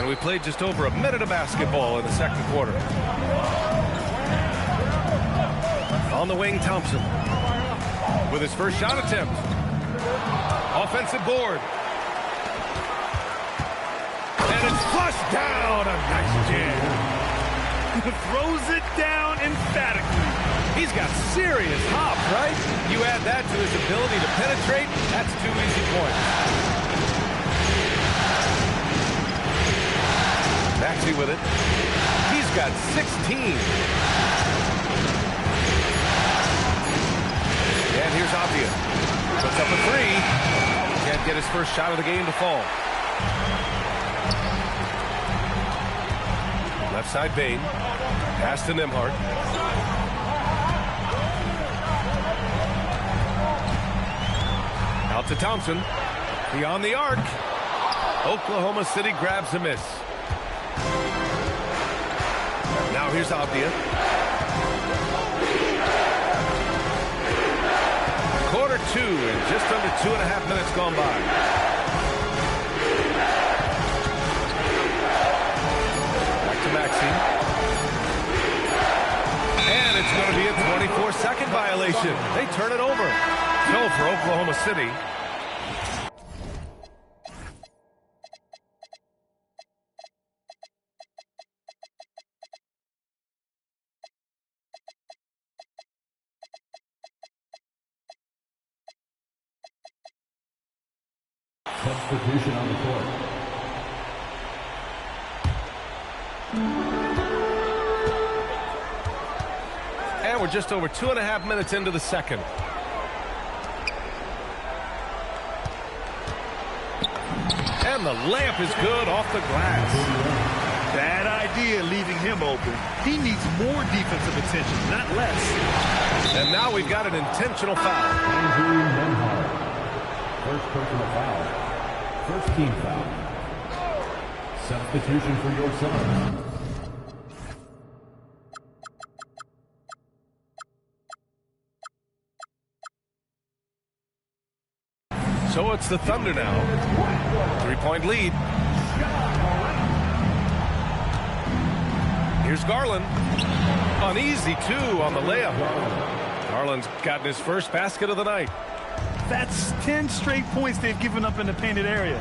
we played just over a minute of basketball in the second quarter. On the wing, Thompson with his first shot attempt. Offensive board. And it's flushed down. A nice jam. Throws it down emphatically. He's got serious hop, right? You add that to his ability to penetrate, that's 2 easy points. Maxey with it. He's got 16. And here's Avdia. Puts up a 3. Can't get his first shot of the game to fall. Left side, Bane. Pass to Nembhard. Out to Thompson. Beyond the arc. Oklahoma City grabs a miss. Now here's Avdia. Quarter 2 and just under 2.5 minutes gone by. Back to Maxey. And it's going to be a 24-second violation. They turn it over. No for Oklahoma City. Substitution on the court. And we're just over 2.5 minutes into the second. And the layup is good off the glass. Bad idea leaving him open. He needs more defensive attention, not less. And now we've got an intentional foul. Andrew Nembhard. First personal foul. First team foul. Substitution for your Suns. So it's the Thunder now. 3-point lead. Here's Garland. An easy 2 on the layup. Garland's gotten his first basket of the night. That's 10 straight points they've given up in the painted area.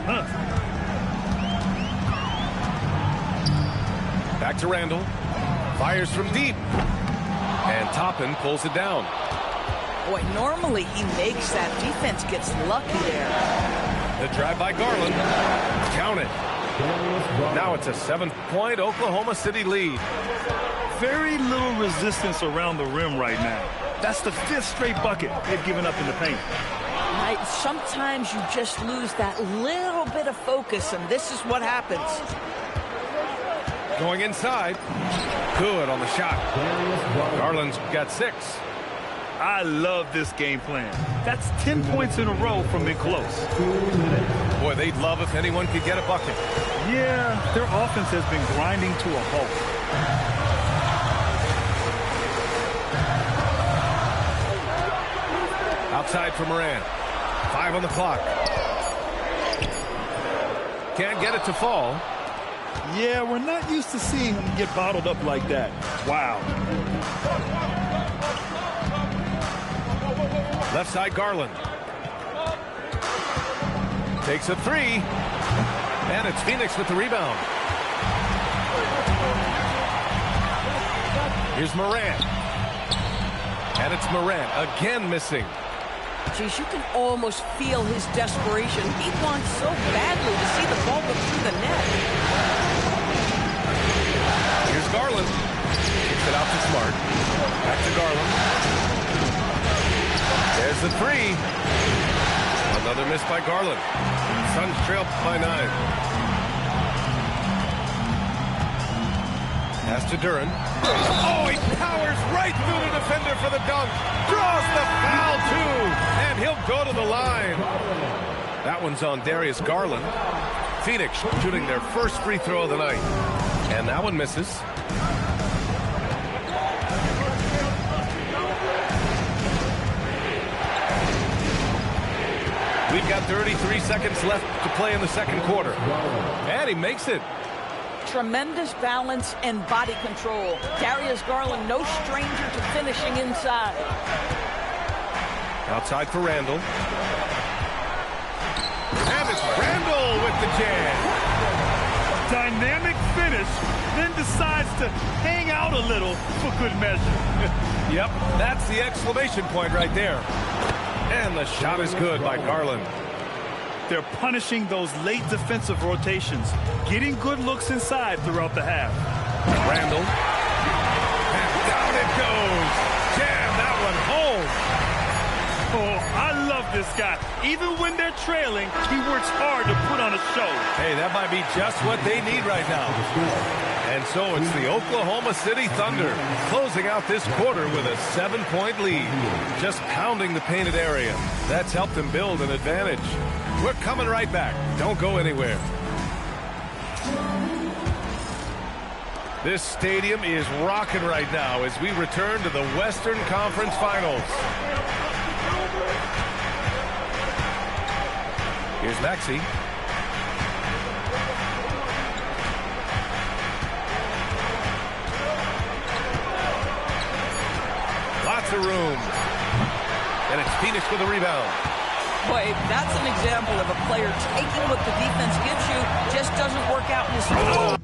Back to Randall. Fires from deep. And Toppin pulls it down. Boy, normally he makes that. Defense gets lucky there. The drive by Garland. Count it. Now it's a 7-point Oklahoma City lead. Very little resistance around the rim right now. That's the 5th straight bucket they've given up in the paint. Right, sometimes you just lose that little bit of focus, and this is what happens. Going inside. Good on the shot. Garland's got 6. I love this game plan. That's 10 points in a row from mid close. Boy, they'd love if anyone could get a bucket. Yeah, their offense has been grinding to a halt. Outside for Moran. 5 on the clock. Can't get it to fall. Yeah, we're not used to seeing him get bottled up like that. Wow. Left side, Garland. Takes a 3. And it's Phoenix with the rebound. Here's Moran. And it's Moran again missing. Geez, you can almost feel his desperation. He wants so badly to see the ball go through the net. Here's Garland. Kicks it out to Smart. Back to Garland. There's the 3. Another miss by Garland. Suns trail by 9. Pass to Duren. Oh, he powers right through the defender for the dunk. Draws the foul, too. And he'll go to the line. That one's on Darius Garland. Phoenix shooting their first free throw of the night. And that one misses. We've got 33 seconds left to play in the second quarter. And he makes it. tremendous balance and body control. Darius Garland, no stranger to finishing inside. Outside for Randall. And it's Randall with the jam. Dynamic finish, then decides to hang out a little for good measure. Yep, that's the exclamation point right there. And the shot is good by Garland. They're punishing those late defensive rotations, getting good looks inside throughout the half. Randall. And down it goes. Jam that one home. Oh, I love this guy. Even when they're trailing, he works hard to put on a show. Hey, that might be just what they need right now. And so it's the Oklahoma City Thunder closing out this quarter with a 7-point lead. Just pounding the painted area. That's helped them build an advantage. We're coming right back. Don't go anywhere. This stadium is rocking right now as we return to the Western Conference Finals. Here's Maxey. Lots of room. And it's Phoenix with a rebound. Boy, that's an example of a player taking what the defense gives you, just doesn't work out in his favor.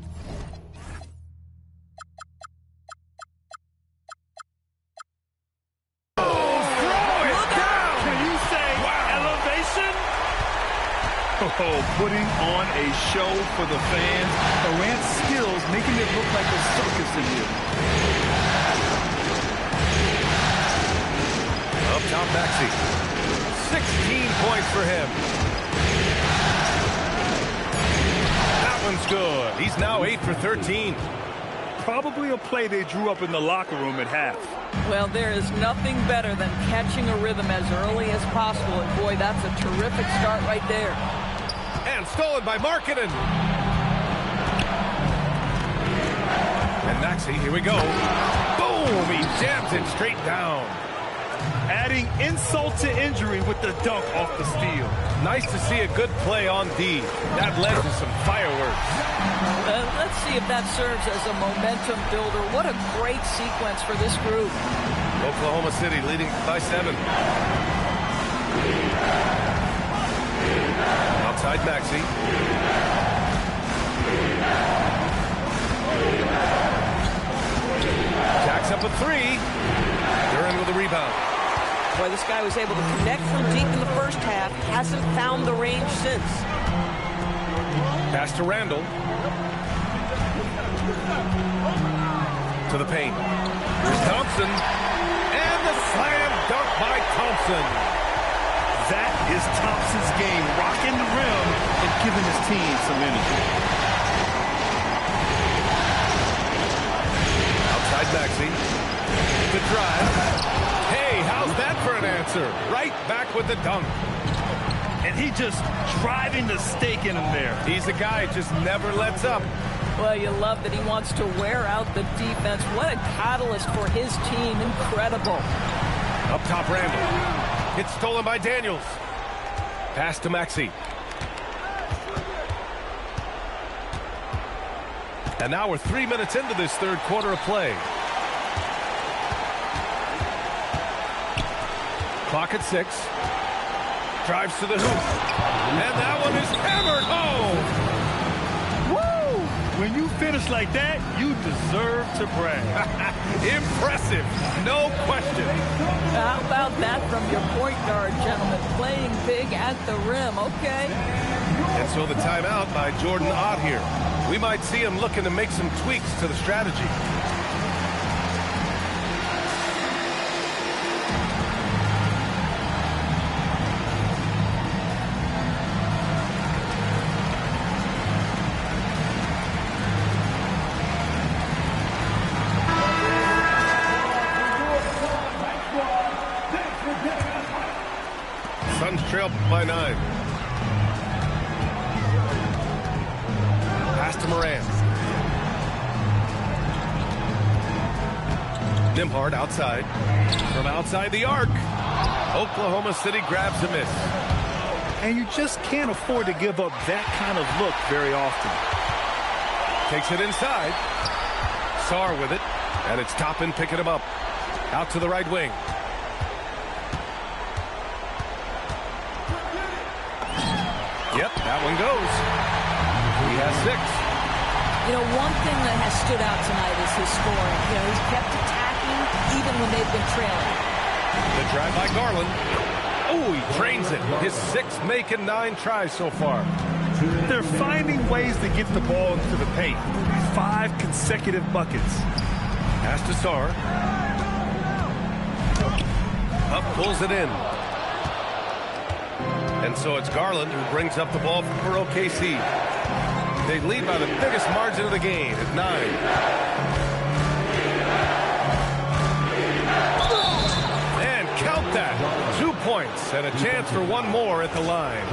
Oh, putting on a show for the fans. Durant's skills making it look like a circus in here. Up top, Maxey. 16 points for him. That one's good. He's now 8 for 13. Probably a play they drew up in the locker room at half. Well, there is nothing better than catching a rhythm as early as possible. And boy, that's a terrific start right there. And stolen by Markkanen. And Maxey, here we go. Boom! He jams it straight down. Adding insult to injury with the dunk off the steal. Nice to see a good play on D. That led to some fireworks. Let's see if that serves as a momentum builder. What a great sequence for this group. Oklahoma City leading by 7. Outside Maxey. Jacks up a 3. Duren with a rebound. Boy, this guy was able to connect from deep in the first half. Hasn't found the range since. Pass to Randall. To the paint. Here's Thompson. And the slam dunk by Thompson. That is Thompson's game, rocking the rim and giving his team some energy. Outside Maxey. The drive. Hey, how's that for an answer? Right back with the dunk. And he just driving the stake in him there. He's a guy who just never lets up. Well, you love that he wants to wear out the defense. What a catalyst for his team. Incredible. Up top, Randall. It's stolen by Daniels. Pass to Maxey. And now we're 3 minutes into this third quarter of play. Clock at 6. Drives to the hoop. And that one is hammered home. When you finish like that, you deserve to brag. Impressive, no question. How about that from your point guard, gentlemen? Playing big at the rim, okay? And so the timeout by Jordan Ott here. We might see him looking to make some tweaks to the strategy. Trail by 9. Pass to Morant. Nembhard outside. From outside the arc. Oklahoma City grabs a miss. And you just can't afford to give up that kind of look very often. Takes it inside. Sarr with it. And it's Toppin picking him up. Out to the right wing. Yep, that one goes. He has 6. You know, one thing that has stood out tonight is his scoring. You know, he's kept attacking even when they've been trailing. The drive by Garland. Oh, he drains it. His 6th make and 9 tries so far. They're finding ways to get the ball into the paint. 5 consecutive buckets. Pass to Sarr. Up, pulls it in. And so it's Garland who brings up the ball for OKC. They lead by the biggest margin of the game at 9. And count that. 2 points and a chance for one more at the line.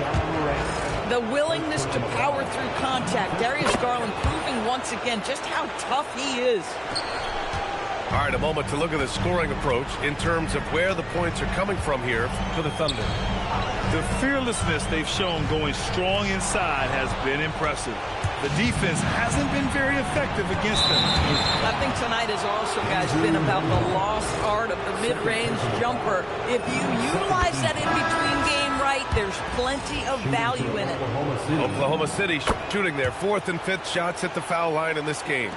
The willingness to power through contact. Darius Garland proving once again just how tough he is. All right, a moment to look at the scoring approach in terms of where the points are coming from here for the Thunder. The fearlessness they've shown going strong inside has been impressive. The defense hasn't been very effective against them. I think tonight has also, guys, been about the lost art of the mid-range jumper. If you utilize that in-between game right, there's plenty of value in it. Oklahoma City shooting their 4th and 5th shots at the foul line in this game.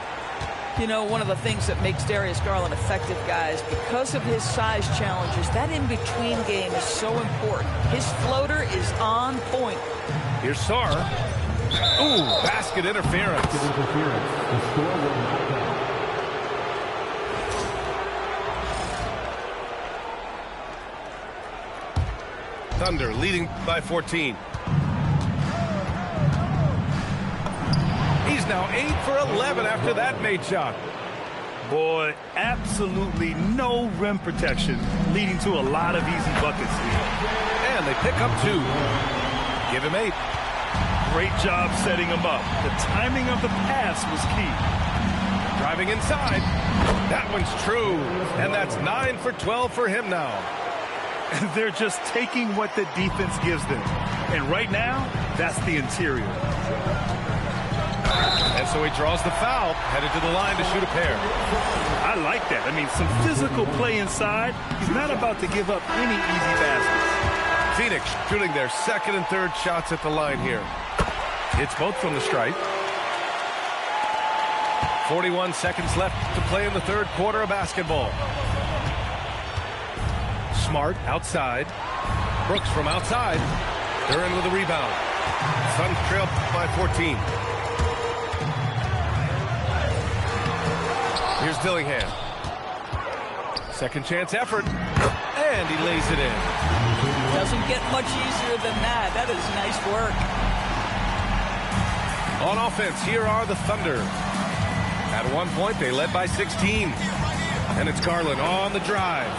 You know, one of the things that makes Darius Garland effective, guys, because of his size challenges, that in-between game is so important. His floater is on point. Here's Sarr. Ooh, basket interference. Thunder leading by 14. He's now 8 for 11 after that made shot. Boy, absolutely no rim protection, leading to a lot of easy buckets here. And they pick up 2. Give him 8. Great job setting him up. The timing of the pass was key. Driving inside. That one's true. And that's 9 for 12 for him now. They're just taking what the defense gives them. And right now, that's the interior. And so he draws the foul, headed to the line to shoot a pair. I like that. I mean, some physical play inside. He's not about to give up any easy baskets. Phoenix shooting their 2nd and 3rd shots at the line here. It's both from the stripe. 41 seconds left to play in the 3rd quarter of basketball. Smart outside. Brooks from outside. They're in with a rebound. Suns trail by 14. Here's Dillingham. Second chance effort. And he lays it in. Doesn't get much easier than that. That is nice work. On offense, here are the Thunder. At one point, they led by 16. And it's Garland on the drive.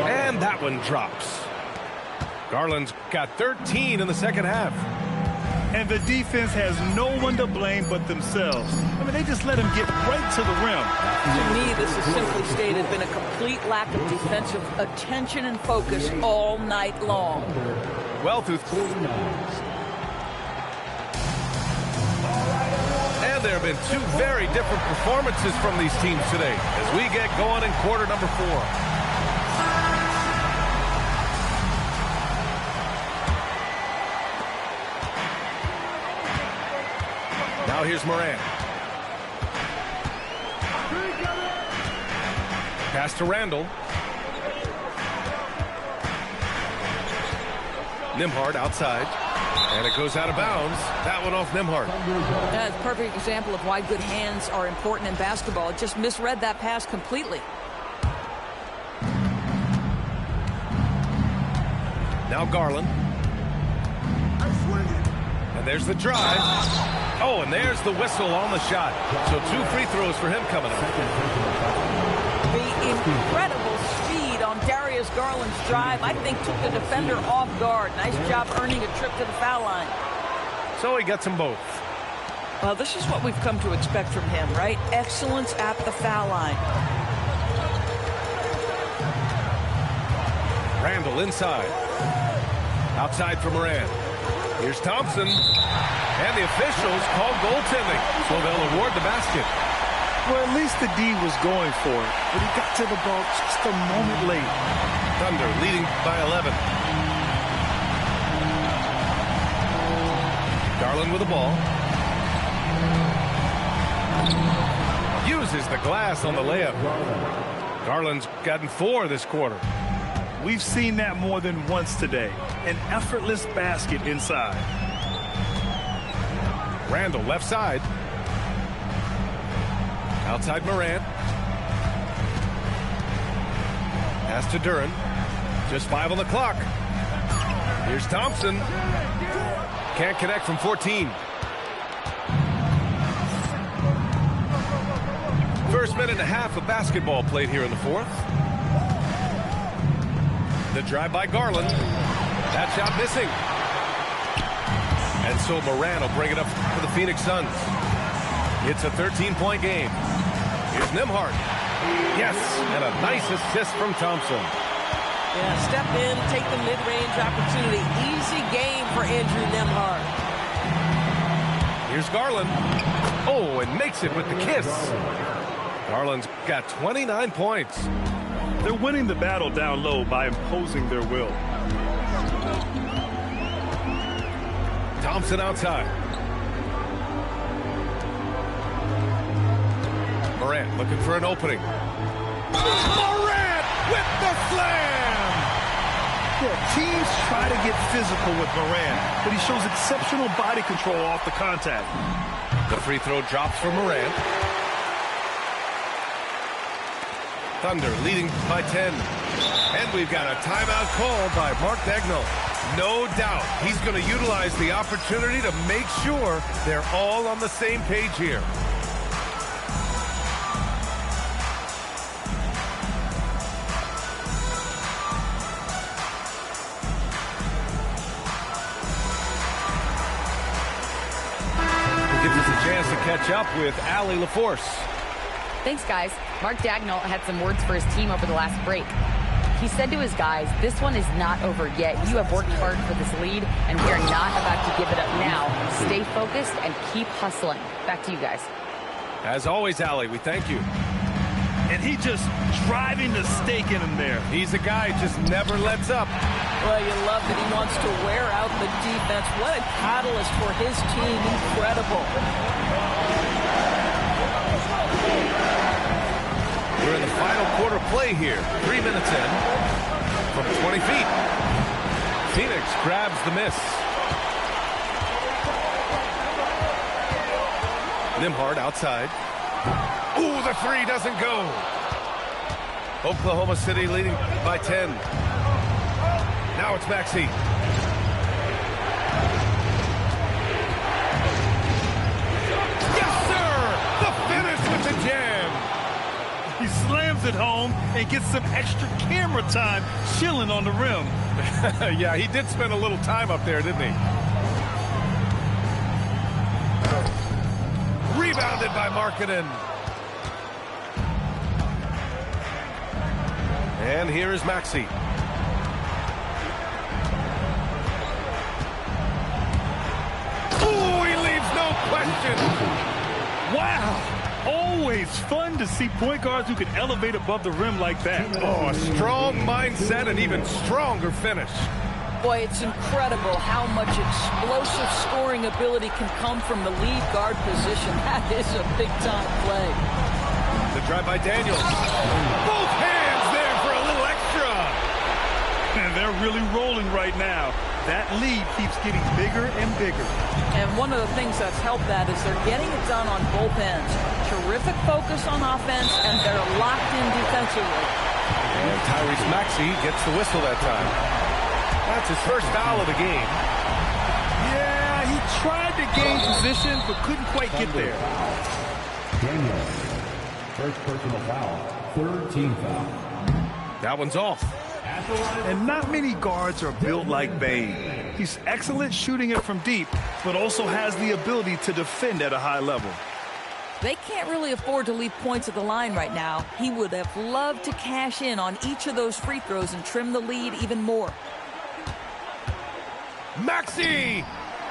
And that one drops. Garland's got 13 in the second half. And the defense has no one to blame but themselves. I mean, they just let him get right to the rim. To me, this has simply stated been a complete lack of defensive attention and focus all night long. Well, through... And there have been 2 very different performances from these teams today as we get going in quarter number 4. Now here's Morant. Pass to Randall. Nembhard outside. And it goes out of bounds. That one off Nembhard. That's a perfect example of why good hands are important in basketball. It just misread that pass completely. Now Garland. And there's the drive. Oh, and there's the whistle on the shot. So 2 free throws for him coming up. The incredible speed on Darius Garland's drive, I think, took the defender off guard. Nice job earning a trip to the foul line. So he gets them both. Well, this is what we've come to expect from him, right? Excellence at the foul line. Randall inside. Outside for Morant. Here's Thompson. And the officials call goaltending, so they'll award the basket. Well, at least the D was going for it, but he got to the ball just a moment late. Thunder leading by 11. Garland with the ball. Uses the glass on the layup. Garland's gotten 4 this quarter. We've seen that more than once today. An effortless basket inside. Randall left side. Outside Morant. Pass to Duren. Just 5 on the clock. Here's Thompson. Can't connect from 14. First minute and a half of basketball played here in the fourth. The drive by Garland. That shot missing. And so Morant will bring it up for the Phoenix Suns. It's a 13-point game. Here's Nembhard. Yes, and a nice assist from Thompson. Yeah, step in, take the mid-range opportunity. Easy game for Andrew Nembhard. Here's Garland. Oh, and makes it with the kiss. Garland's got 29 points. They're winning the battle down low by imposing their will. Thompson outside. Morant looking for an opening. Morant with the slam! Yeah, teams try to get physical with Morant, but he shows exceptional body control off the contact. The free throw drops for Morant. Thunder leading by 10. And we've got a timeout called by Mark Daigneault. No doubt he's going to utilize the opportunity to make sure they're all on the same page here. It gives us a chance to catch up with Allie LaForce. Thanks, guys. Mark Daigneault had some words for his team over the last break. He said to his guys, this one is not over yet. You have worked hard for this lead, and we are not about to give it up now. Stay focused and keep hustling. Back to you guys. As always, Allie, we thank you. And he just driving the stake in him there. He's a guy who just never lets up. Well, you love that he wants to wear out the defense. What a catalyst for his team. Incredible. We're in the final quarter play here. 3 minutes in. From 20 feet. Phoenix grabs the miss. Nembhard outside. Ooh, the three doesn't go. Oklahoma City leading by 10. Now it's Maxey. Yes, sir! The finish with the jam. He slams it home and gets some extra camera time chilling on the rim. Yeah, he did spend a little time up there, didn't he? Rebounded by Markkanen. And here is Maxey. Oh, he leaves no question. Wow. Always fun to see point guards who can elevate above the rim like that. Oh, a strong mindset and even stronger finish. Boy, it's incredible how much explosive scoring ability can come from the lead guard position. That is a big-time play. The drive by Daniels. Both hands there for a little extra. And they're really rolling right now. That lead keeps getting bigger and bigger. And one of the things that's helped that is they're getting it done on both ends. Terrific focus on offense, and they're locked in defensively. And Tyrese Maxey gets the whistle that time. That's his first foul of the game. Yeah, he tried to gain position, but couldn't quite get there. Daniels, first personal foul, third team foul. That one's off. And not many guards are built like Bane. He's excellent shooting it from deep, but also has the ability to defend at a high level. They can't really afford to leave points at the line right now. He would have loved to cash in on each of those free throws and trim the lead even more. Maxey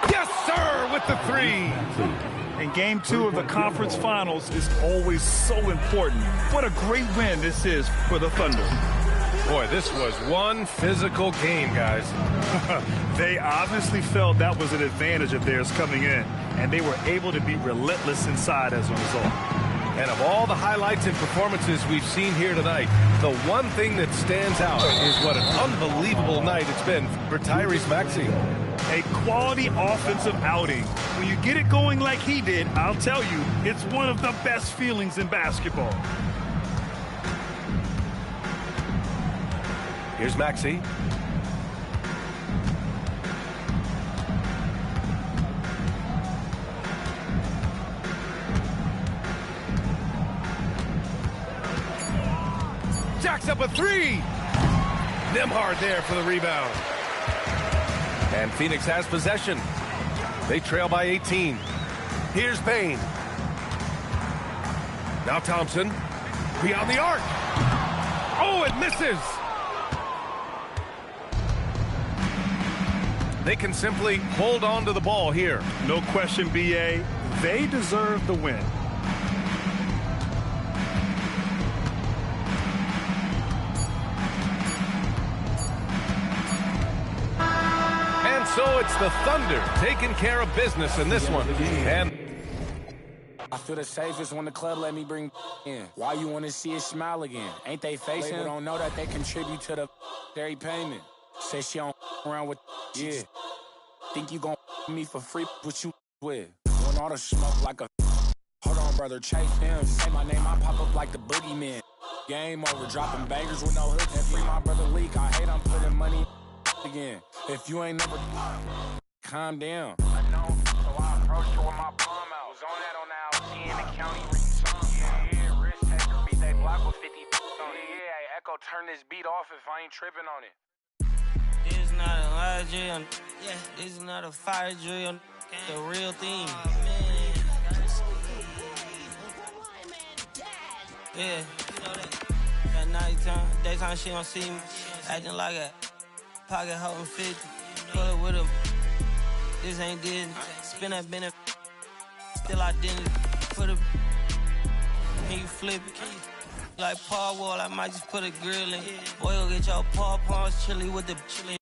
Yes, sir, with the three. And game 2 of the conference finals is always so important. What a great win this is for the Thunder. Boy, this was one physical game, guys. They obviously felt that was an advantage of theirs coming in, and they were able to be relentless inside as a result. And of all the highlights and performances we've seen here tonight, the one thing that stands out is what an unbelievable night it's been for Tyrese Maxey. A quality offensive outing. When you get it going like he did, I'll tell you, it's one of the best feelings in basketball. Here's Maxey. Jacks up a three. Nembhard there for the rebound. And Phoenix has possession. They trail by 18. Here's Payne. Now Thompson. Beyond the arc. Oh, it misses. They can simply hold on to the ball here. No question, B.A. They deserve the win. And so it's the Thunder taking care of business in this one. And I feel the safest when the club let me bring in. Why you want to see it smile again? Ain't they facing? People don't know that they contribute to the dairy payment. Say she don't around with yeah. Think you gon' me for free? What you with? Want all the smoke like a hold on, brother, chase him. Say my name, I pop up like the boogeyman. Game over, dropping bangers with no hooks. And free my brother Leak. I hate I'm putting money again. If you ain't never calm down. I know, so I approached her with my palm out. Was on that on the LC in the county reading songs. Yeah, risk taker, beat that block with 50 on it. Yeah, Echo, turn this beat off if I ain't tripping on it. This is not a lie drill. Yeah, this is not a fire drill. The real thing. Yeah, you know that. At nighttime, daytime she don't see me. Acting like a pocket holding 50. Pull it with him. This ain't Disney. Spin that benefit. Still identity. Put a. Can you flip it? Like Paul Wall, I might just put a grill in. Boy, go get your paw paws chili with the chili.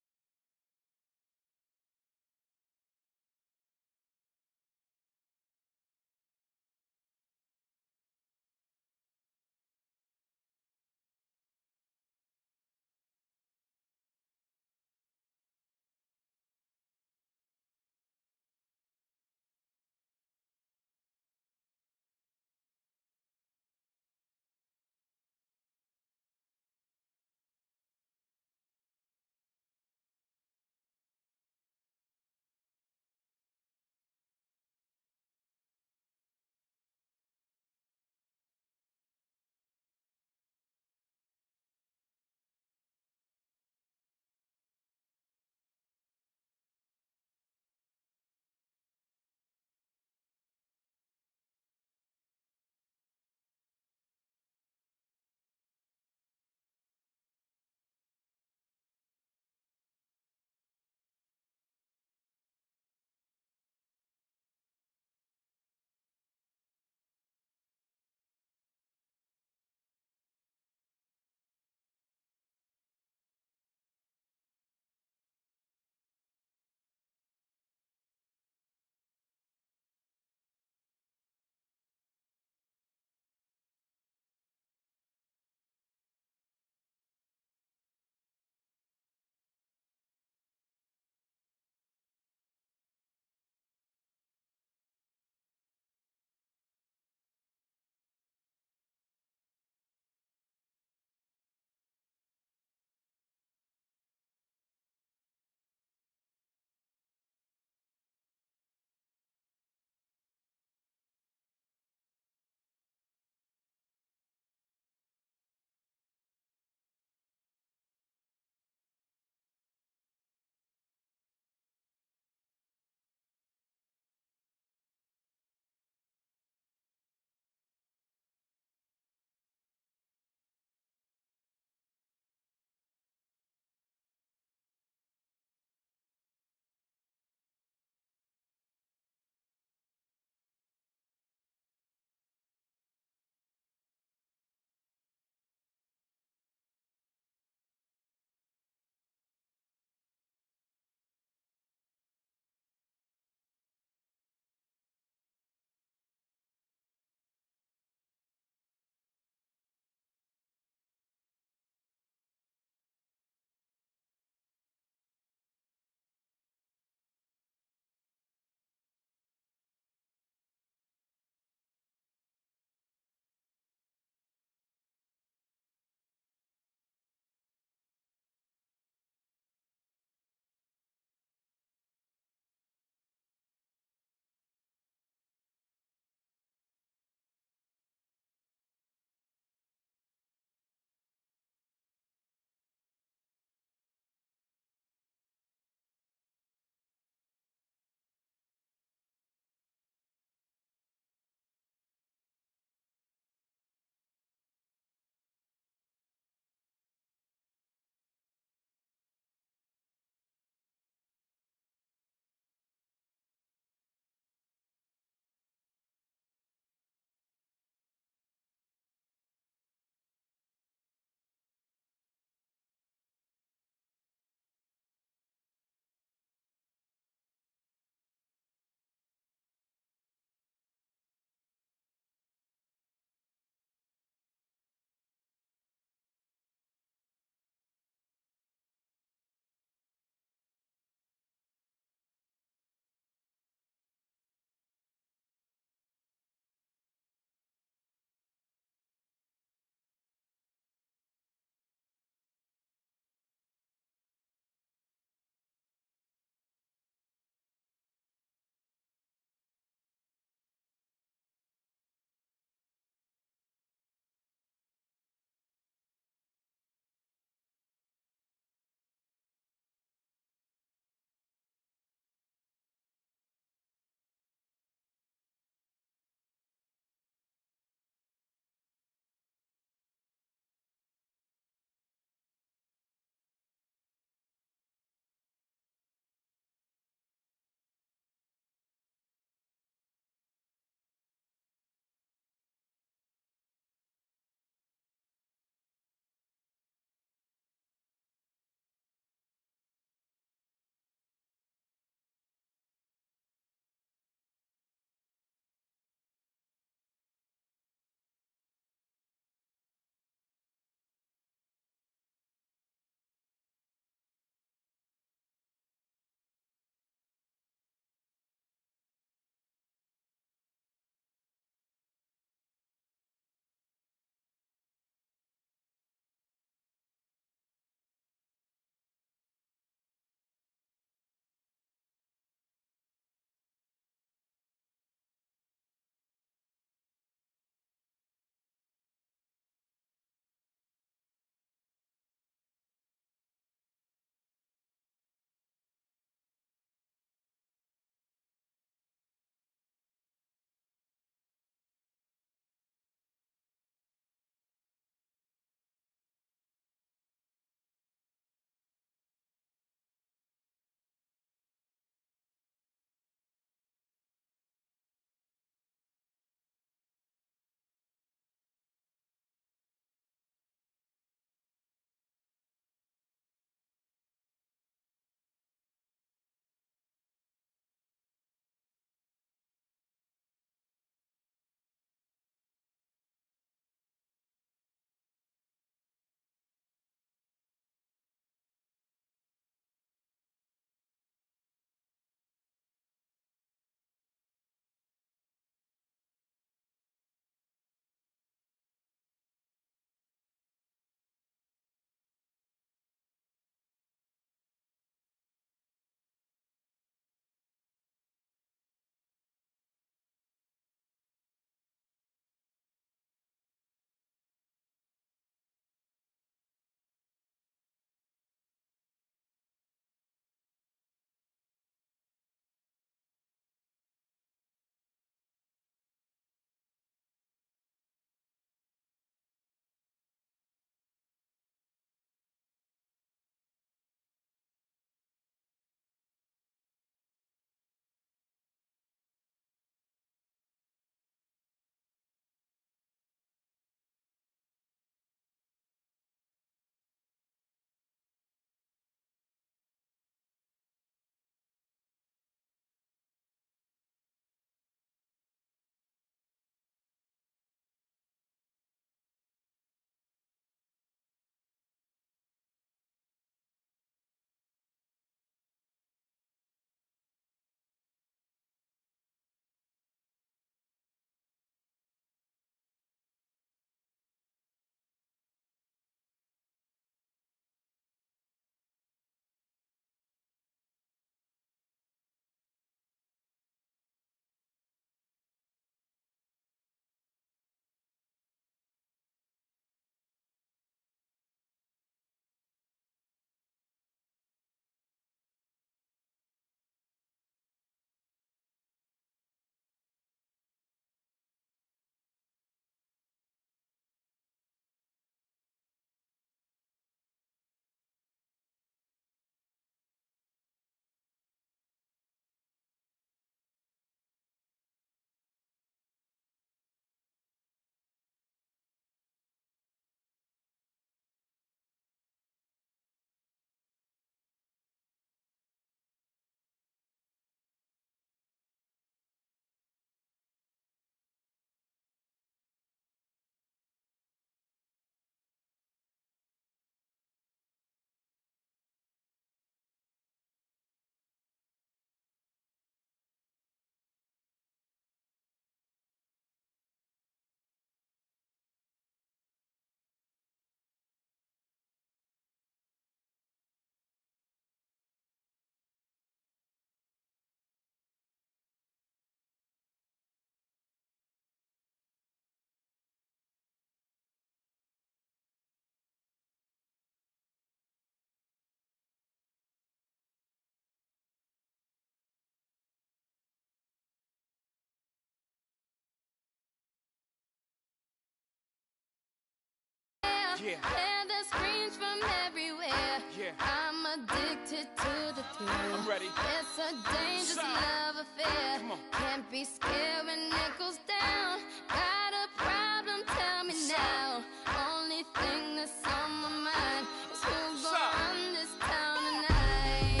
Hear the screams from everywhere. I'm addicted to the thrill. I'm ready. It's a dangerous love affair. Can't be scared when it goes down. Got a problem? Tell me now. Only thing that's on my mind is who's gonna run this town tonight.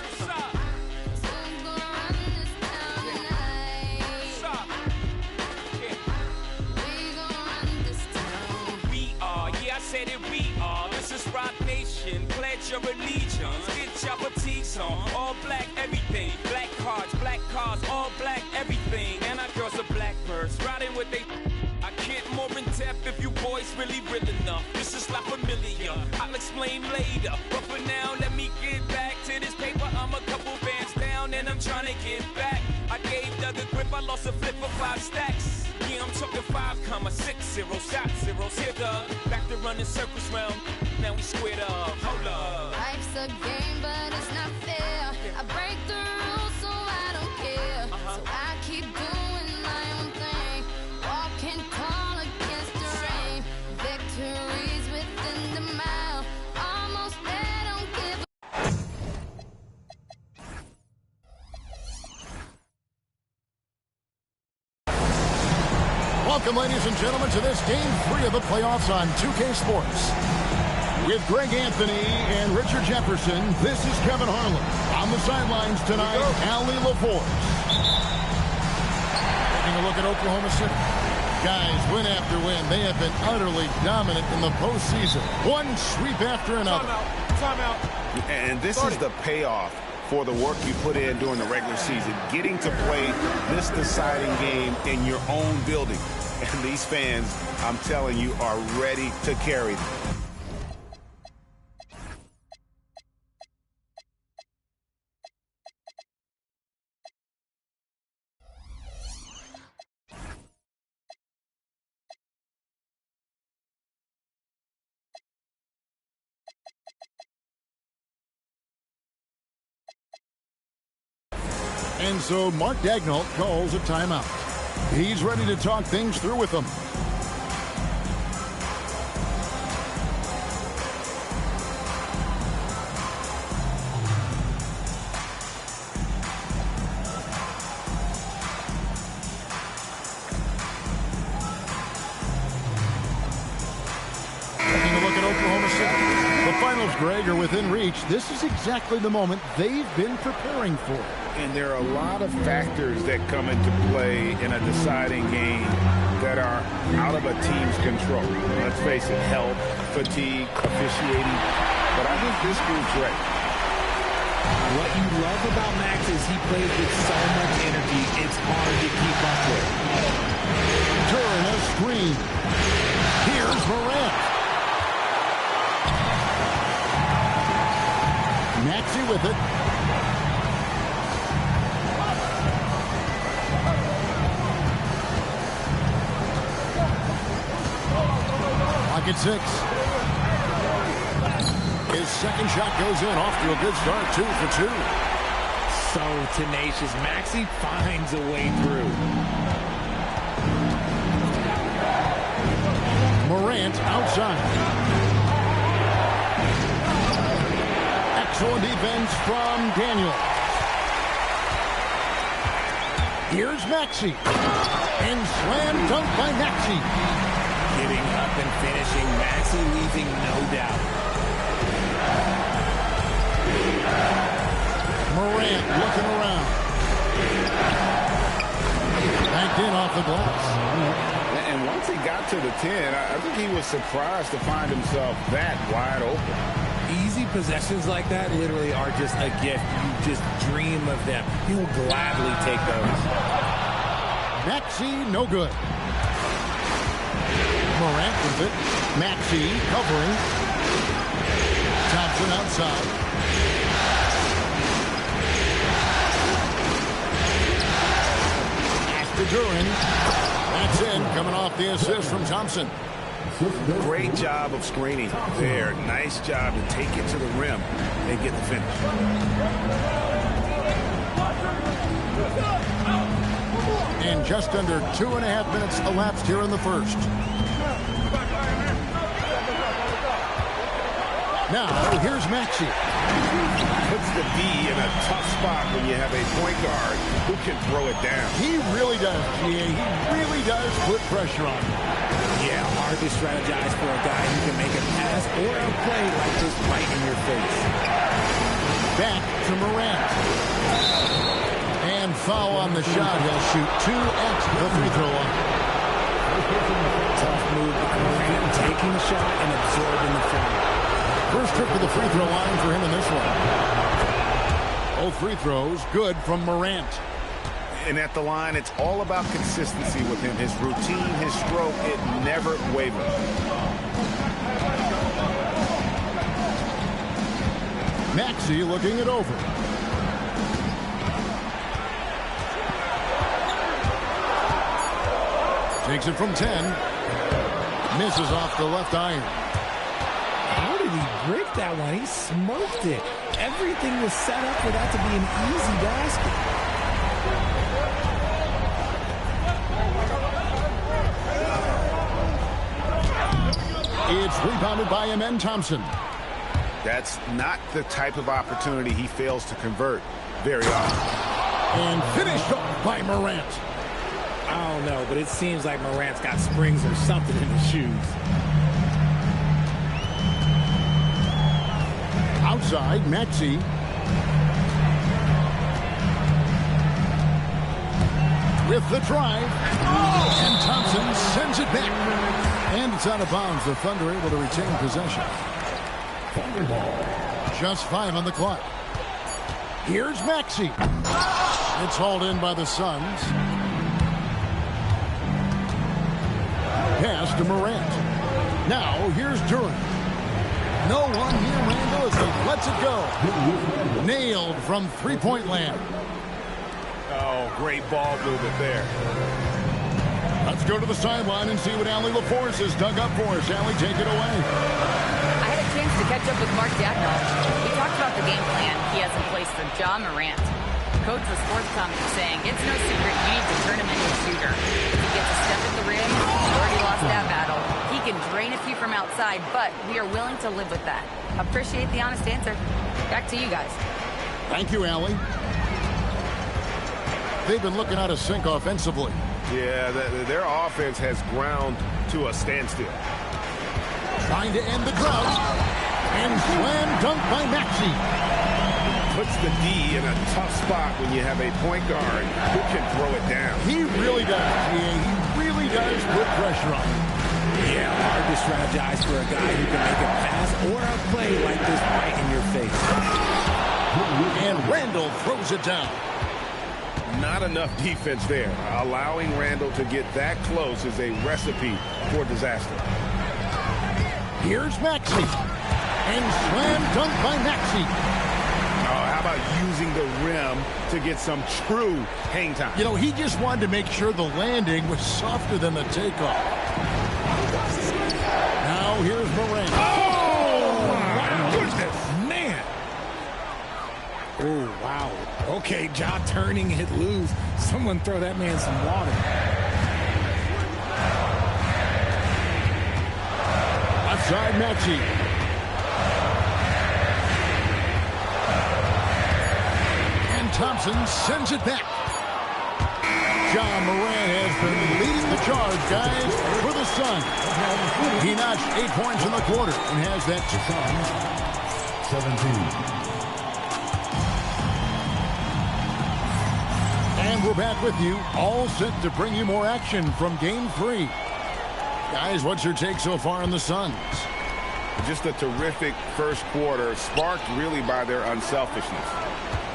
Who's gonna run this town tonight? We gonna run this town. We are, yeah, I said it, we are. This is Rock Nation. Pledge your allegiance. Get your fatigues on. All black, everything. Black cars, all black, everything. And our girls are blackbirds. Riding with they. I get more in depth if you boys really real enough. This is La Familia. I'll explain later. But for now, let me get back to this paper. I'm a couple bands down and I'm trying to get back. I gave Doug a grip, I lost a flip for 5 stacks. Yeah, I'm talking 5,60, shot zeros. Here, Doug. Back to running circles round. Now we squared up. Hold up. Life's a game, but it's not fair. I break the rules, so I don't care. So I keep doing my own thing. Walking tall against the rain. Victories within the mile. Almost there, don't give a... Welcome, ladies and gentlemen, to this Game 3 of the playoffs on 2K Sports. With Greg Anthony and Richard Jefferson, this is Kevin Harlan. On the sidelines tonight, Allie LaForce. Taking a look at Oklahoma City. Guys, win after win, they have been utterly dominant in the postseason. One sweep after another. Timeout. And this is the payoff for the work you put in during the regular season. Getting to play this deciding game in your own building. And these fans, I'm telling you, are ready to carry them. And so Mark Daigneault calls a timeout. He's ready to talk things through with them. Taking a look at Oklahoma City. The finals, Greg, are within reach. This is exactly the moment they've been preparing for. And there are a lot of factors that come into play in a deciding game that are out of a team's control. Let's face it, health, fatigue, officiating. But I think this group's ready. What you love about Max is he plays with so much energy, it's hard to keep up with. Turn a screen. Here's Morant. Maxey with it. Pocket 6. His second shot goes in, off to a good start, 2 for 2. So tenacious. Maxey finds a way through. Morant outside. Excellent defense from Daniel. Here's Maxey. And slam dunk by Maxey. Getting up and finishing. Maxey leaving no doubt. Morant looking around. Backed in off the glass. And once he got to the 10, I think he was surprised to find himself that wide open. Easy possessions like that literally are just a gift. You just dream of them. He'll gladly take those. Maxey, no good. Morant with it. Maxey covering. Thompson outside. After Duran. That's in, coming off the assist from Thompson. Great job of screening there. Nice job to take it to the rim and get the finish. And just under 2.5 minutes elapsed here in the first. Now, here's Maxey. Puts the D in a tough spot when you have a point guard who can throw it down. He really does, G.A. He really does put pressure on him. Yeah, hard to strategize for a guy who can make a pass or a play like this right in your face. Back to Morant. And foul on the shot. He'll shoot 2 at the free throw line. Tough move by Morant, taking the shot and absorbing the foul. First trip to the free throw line for him in this one. Both free throws good from Morant. And at the line, it's all about consistency with him. His routine, his stroke, it never wavers. Maxey looking it over. Takes it from 10. Misses off the left iron. How did he break that one? He smoked it. Everything was set up for that to be an easy basket. It's rebounded by Amen Thompson. That's not the type of opportunity he fails to convert very often. And finished off by Morant. I don't know, but it seems like Morant's got springs or something in his shoes. Outside, Maxey. With the drive. And Thompson sends it back. And it's out of bounds. The Thunder able to retain possession. Just 5 on the clock. Here's Maxey. It's hauled in by the Suns. Pass to Morant. Now, here's Duran. No one here, Randall, as he lets it go. Nailed from three-point land. Oh, great ball movement there. Let's go to the sideline and see what Allie LaForce has dug up for us. Allie, take it away. I had a chance to catch up with Mark Dagnall. We talked about the game plan he has in place for Ja Morant. Coach was forthcoming, saying it's no secret you need to turn him into a shooter. If he gets a step at the rim, he's already lost that battle. He can drain a few from outside, but we are willing to live with that. Appreciate the honest answer. Back to you guys. Thank you, Allie. They've been looking out of sync offensively. Yeah, their offense has ground to a standstill. Trying to end the drought. And slam dunk by Maxey. Puts the D in a tough spot when you have a point guard who can throw it down. He really does. He really does put pressure on him. Yeah, hard to strategize for a guy who can make a pass or a play like this right in your face. And Randall throws it down. Not enough defense there. Allowing Randall to get that close is a recipe for disaster. Here's Maxey. And slam dunk by Maxey. Oh, how about using the rim to get some true hang time? You know, he just wanted to make sure the landing was softer than the takeoff. Now here's Morant. Oh, my goodness, man. Oh, wow. Okay, Ja turning it loose. Someone throw that man some water. Outside Maxey. And Thompson sends it back. Ja Morant has been leading the charge, guys, for the Suns. He notched 8 points in the quarter and has that 17. And we're back with you, all set to bring you more action from Game 3. Guys, what's your take so far on the Suns? Just a terrific first quarter, sparked really by their unselfishness.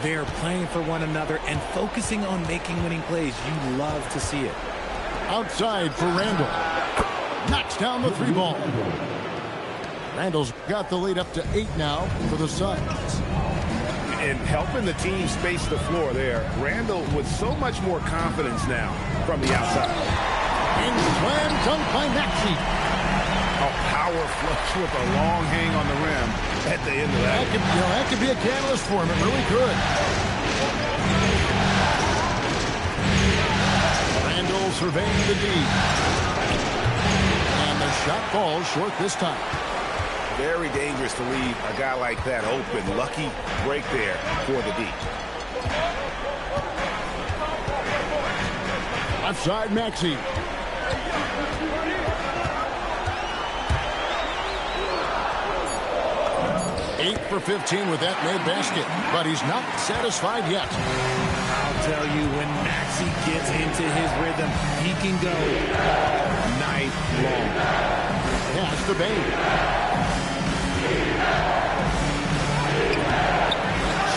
They are playing for one another and focusing on making winning plays. You love to see it. Outside for Randall. Knocks down the 3 ball. Randall's got the lead up to 8 now for the Suns. And helping the team space the floor there, Randall with so much more confidence now from the outside. And slam dunk by Maxey. A power flush with a long hang on the rim at the end of that. That could be a catalyst for him. It really could. Randall surveying the D. And the shot falls short this time. Very dangerous to leave a guy like that open. Lucky break there for the D. Offside Maxey. 8 for 15 with that made basket, but he's not satisfied yet. I'll tell you, when Maxey gets into his rhythm, he can go night long. Pass to Bain.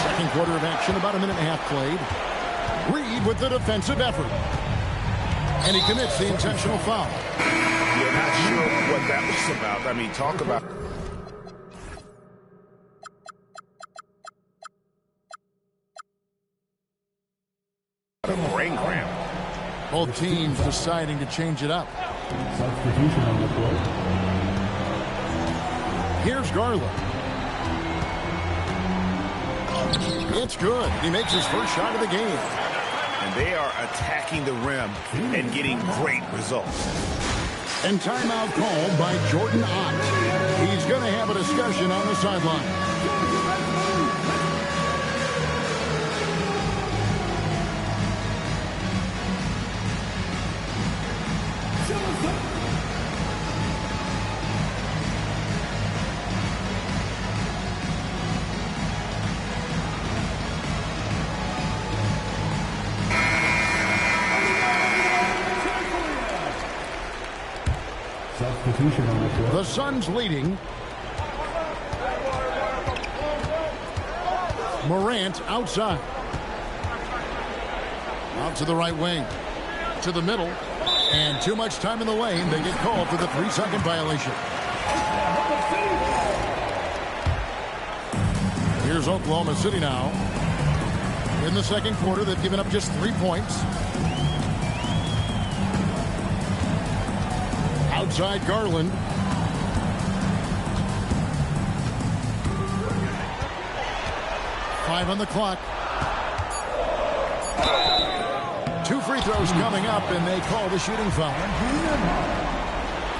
Second quarter of action, about a minute and a half played. Reed with the defensive effort. And he commits the intentional foul. You're not sure what that was about. I mean, talk about... a brain cramp. Both teams deciding to change it up. Substitution on the floor. Here's Garland. It's good. He makes his first shot of the game. And they are attacking the rim and getting great results. And timeout called by Jordan Ott. He's going to have a discussion on the sideline. Substitution on the floor. The Suns leading. Morant outside. Out to the right wing. To the middle. And too much time in the lane. They get called for the 3-second violation. Here's Oklahoma City now. In the second quarter, they've given up just 3 points. Outside Garland. Five on the clock. 2 free throws coming up, and they call the shooting foul.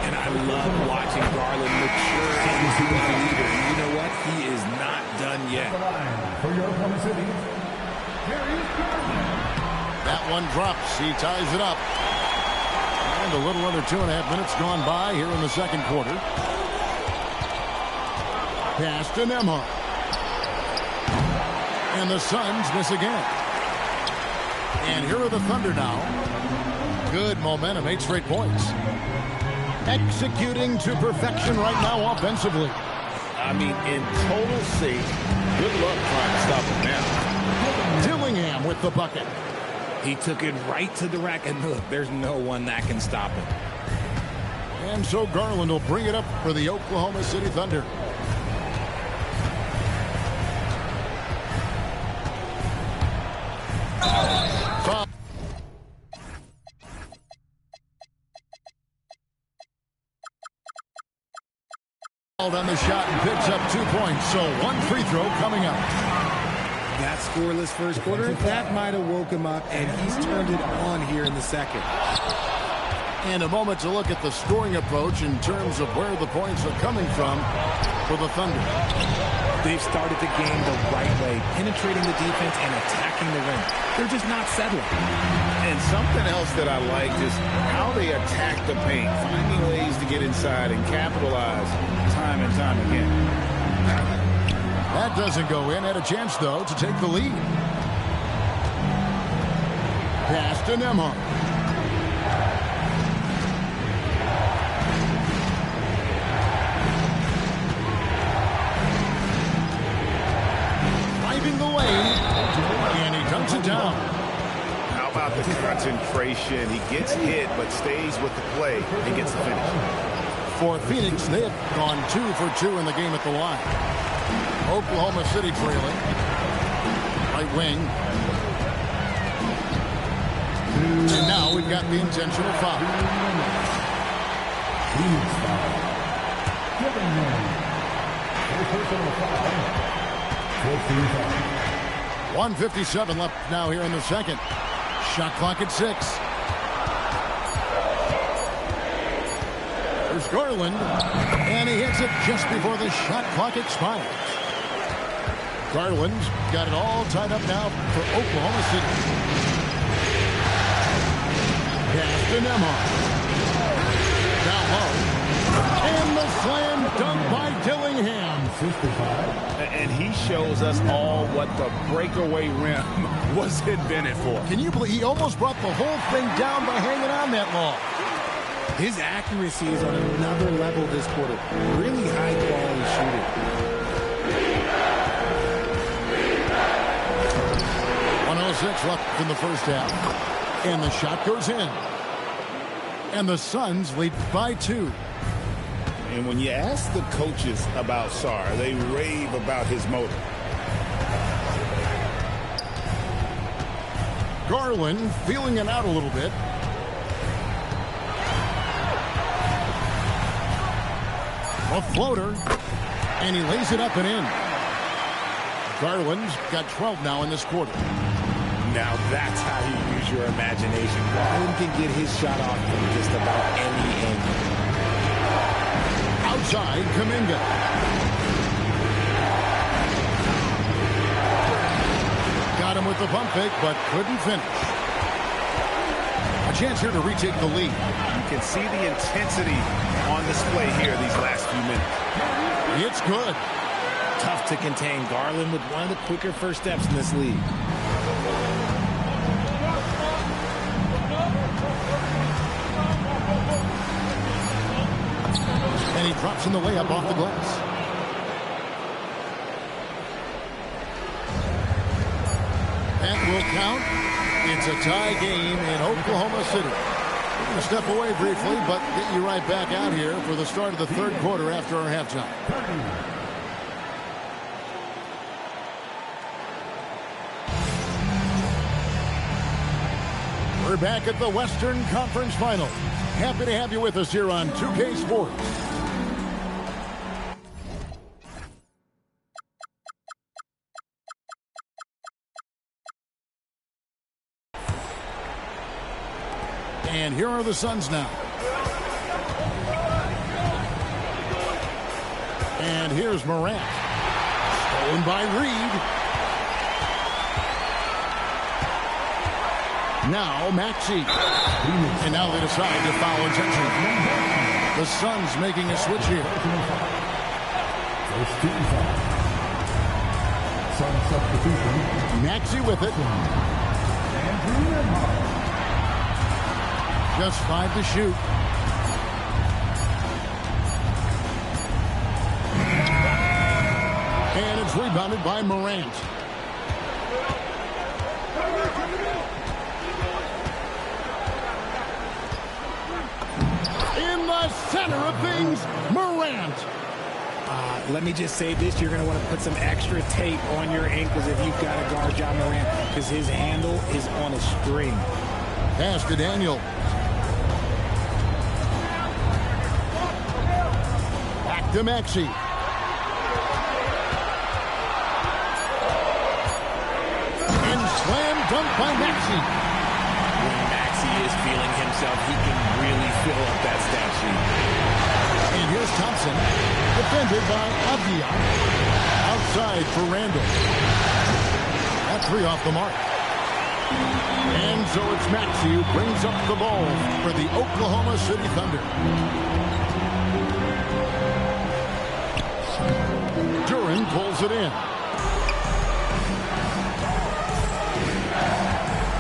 And I love watching Garland mature into a leader. And you know what? He is not done yet. For your Oklahoma City, That one drops. He ties it up. And a little under 2.5 minutes gone by here in the second quarter. Pass to Nembhard. And the Suns miss again. And here are the Thunder now. Good momentum, 8 straight points. Executing to perfection right now offensively. I mean, in total sync. Good luck trying to stop him now. Dillingham with the bucket. He took it right to the rack, and look, there's no one that can stop him. And so Garland will bring it up for the Oklahoma City Thunder. On the shot and picks up 2 points. So 1 free throw coming up. That scoreless first quarter, that might have woke him up, and he's turned it on here in the second. And a moment to look at the scoring approach in terms of where the points are coming from for the Thunder. They've started the game the right way, penetrating the defense and attacking the rim. They're just not settling. And something else that I like is how they attack the paint, finding ways to get inside and capitalize time and time again. That doesn't go in. Had a chance, though, to take the lead. Pass to Nembhard. Driving the lane, and he dunks it down. How about the concentration? He gets hit, but stays with the play and gets the finish. For Phoenix, they have gone 2 for 2 in the game at the line. Oklahoma City trailing. Right wing. And now we've got the intentional foul. 1:57 left now here in the second. Shot clock at 6. Here's Garland, and he hits it just before the shot clock expires. Garland's got it all tied up now for Oklahoma City. Pass to Nembhard. Down low. And the slam dunk by Dillingham. And he shows us all what the breakaway rim was invented for. Can you believe he almost brought the whole thing down by hanging on that long? His accuracy is on another level this quarter. Really high-quality shooting. 1:06 left in the first half. And the shot goes in. And the Suns lead by 2. And when you ask the coaches about Sarr, they rave about his motor. Garland feeling it out a little bit. A floater, and he lays it up and in. Garland's got 12 now in this quarter. Now that's how you use your imagination. Garland can get his shot off from just about any angle. Outside, Kuminga. Got him with the pump fake, but couldn't finish. A chance here to retake the lead. You can see the intensity on display here these last few minutes. It's good. Tough to contain. Garland with one of the quicker first steps in this league. And he drops in the layup off the glass. That will count. It's a tie game in Oklahoma City. We're going to step away briefly, but get you right back out here for the start of the third quarter after our halftime. We're back at the Western Conference Finals. Happy to have you with us here on 2K Sports. And here are the Suns now. And here's Morant. Stolen by Reed. Now Maxey. And now they decide to foul intentionally. The Suns making a switch here. First team foul. Sun substitution. Maxey with it. Andrew Nembhard. Just 5 to shoot. And it's rebounded by Morant. In the center of things, Morant. Let me just say this. You're going to want to put some extra tape on your ankles if you've got to guard John Morant because his handle is on a string. Pass to Daniel. Back to Maxey. And slam dunk by Maxey. When Maxey is feeling himself, he can really fill up that stat sheet. And here's Thompson, defended by Avdia. Outside for Randall. That 3 off the mark. And so it's Maxey who brings up the ball for the Oklahoma City Thunder. Duren pulls it in.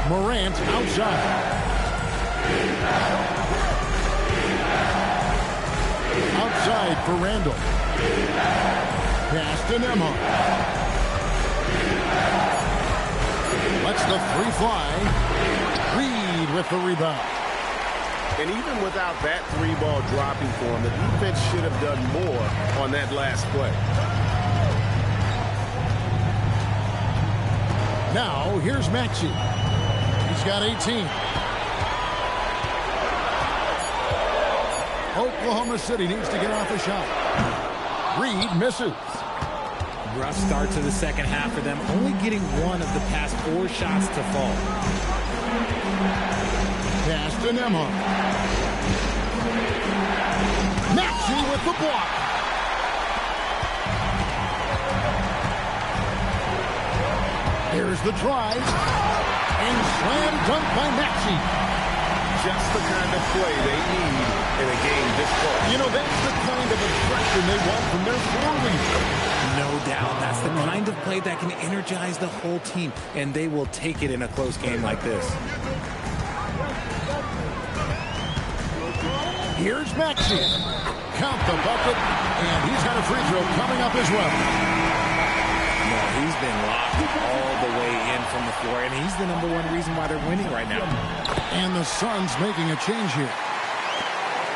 Morant outside. Outside for Randall. Pass to Nembhard. Lets the 3 fly. Reed with the rebound. And even without that 3-ball dropping for him, the defense should have done more on that last play. Now, here's Maxey. He's got 18. Oklahoma City needs to get off a shot. Reed misses. Rough start to the second half for them, only getting 1 of the past 4 shots to fall. Pass to Nembhard. Maxey with the block. Here's the drive. And slam dunk by Maxey. Just the kind of play they need in a game this close. You know, that's the kind of aggression they want from their floor leader. No doubt. That's the kind of play that can energize the whole team, and they will take it in a close game like this. Here's Maxey. Count the bucket, and he's got a free throw coming up as well. No, he's been locked all the way in from the floor, and he's the #1 reason why they're winning right now. And the Suns making a change here.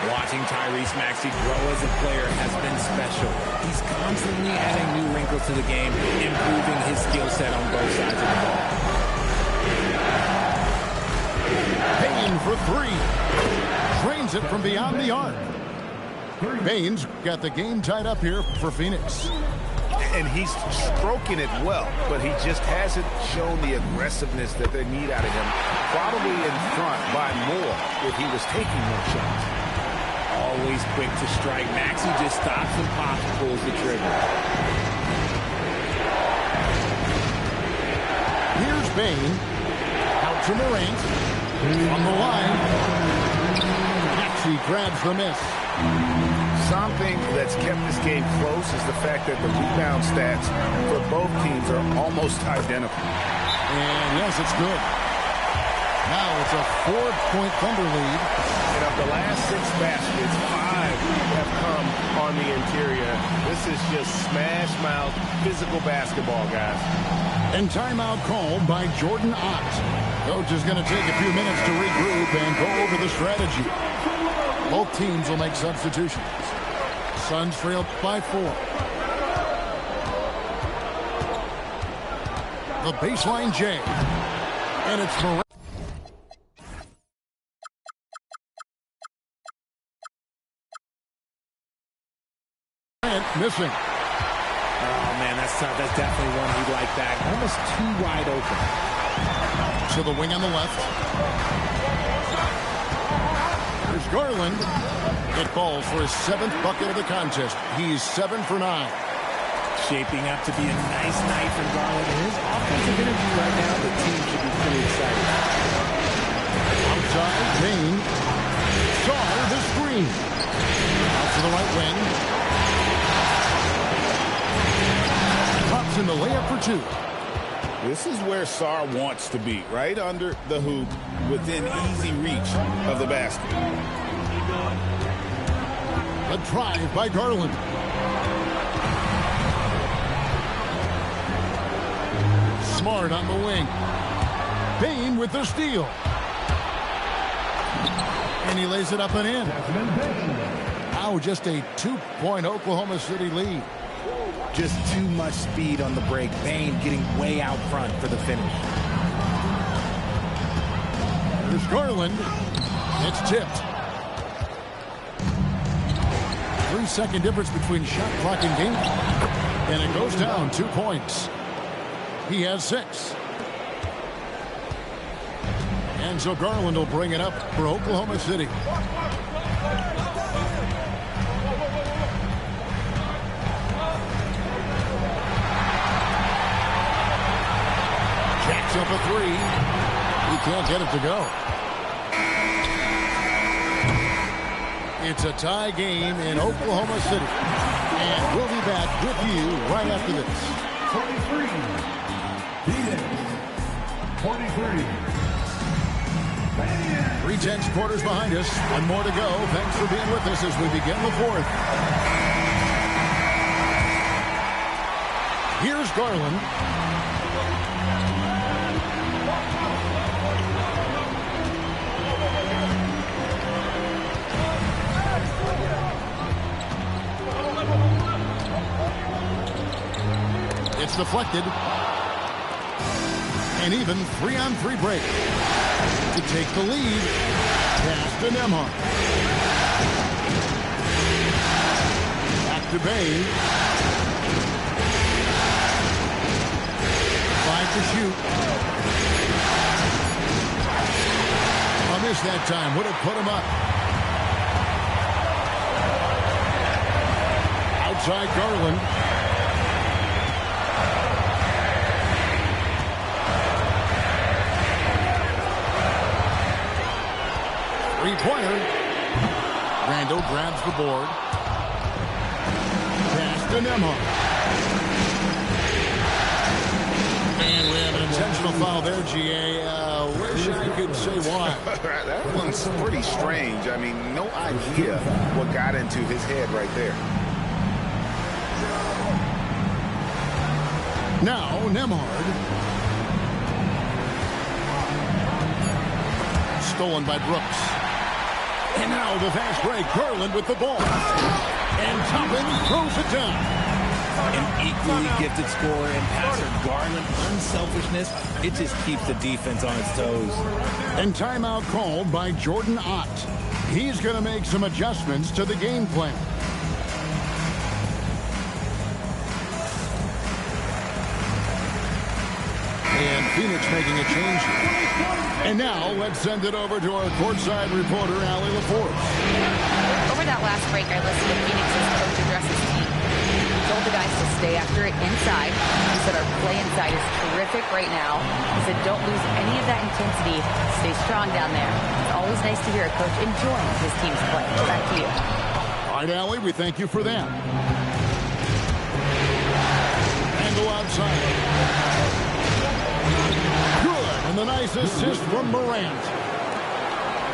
Watching Tyrese Maxey grow as a player has been special. He's constantly adding new wrinkles to the game, improving his skill set on both sides of the ball. Payne for three. Drains it from beyond the arc. Payne's got the game tied up here for Phoenix. And he's stroking it well, but he just hasn't shown the aggressiveness that they need out of him. Probably in front by more if he was taking more shots. Always quick to strike. Maxey just stops and pops and pulls the trigger. Here's Payne. Out to Morant. On the line. Maxey grabs the miss. Something that's kept this game close is the fact that the rebound stats for both teams are almost identical. And yes, it's good. Now it's a 4-point Thunder lead. And of the last 6 baskets, 5 have come on the interior. This is just smash mouth physical basketball, guys. And timeout called by Jordan Ott. Coach is going to take a few minutes to regroup and go over the strategy. Both teams will make substitutions. Suns trail by 4. The baseline J. And it's Morant. Missing. Oh, man, that's tough. That's definitely one he'd like back. Almost too wide open. To the wing on the left. There's Garland. It falls for his 7th bucket of the contest. He's 7 for 9. Shaping up to be a nice night for Garland. In his offensive interview right now, the team should be pretty excited. Outside, Payne. Saw the screen. Out to the right wing. Pops in the layup for 2. This is where Sarr wants to be, right under the hoop, within easy reach of the basket. A drive by Garland. Smart on the wing. Payne with the steal. And he lays it up and in. Now just a 2-point Oklahoma City lead. Just too much speed on the break. Payne getting way out front for the finish. There's Garland. It's tipped. 3-second difference between shot clock and game. And it goes down 2 points. He has 6. And so Garland will bring it up for Oklahoma City. Jacks up a 3. He can't get it to go. It's a tie game in Oklahoma City. And we'll be back with you right after this. 23. Phoenix. 23. 3-10 quarters behind us. One more to go. Thanks for being with us as we begin the 4th. Here's Garland. It's deflected. An even 3-on-3 break. To take the lead. Pass to Nembhard. Back to Bane. 5 to shoot. A miss that time would have put him up. outside Garland. Three-pointer. Randall grabs the board. Pass to Nembhard. And we have an intentional foul there, GA. Wish I could say why. That one's pretty strange. I mean, no idea what got into his head right there. Now, Nembhard. Stolen by Brooks. And now the fast break. Garland with the ball. And Toppin throws it down. An equally gifted scorer and passer. Garland, unselfishness, it just keeps the defense on its toes. And timeout called by Jordan Ott. He's going to make some adjustments to the game plan. And Phoenix making a change here. And now let's send it over to our courtside reporter, Allie LaForce. Over that last break, I listened to Phoenix's coach address his team. He told the guys to stay after it inside. He said our play inside is terrific right now. He said don't lose any of that intensity. Stay strong down there. It's always nice to hear a coach enjoying his team's play. Back to you. All right, Allie, we thank you for that. Randall outside. Good, and the nice assist from Morant.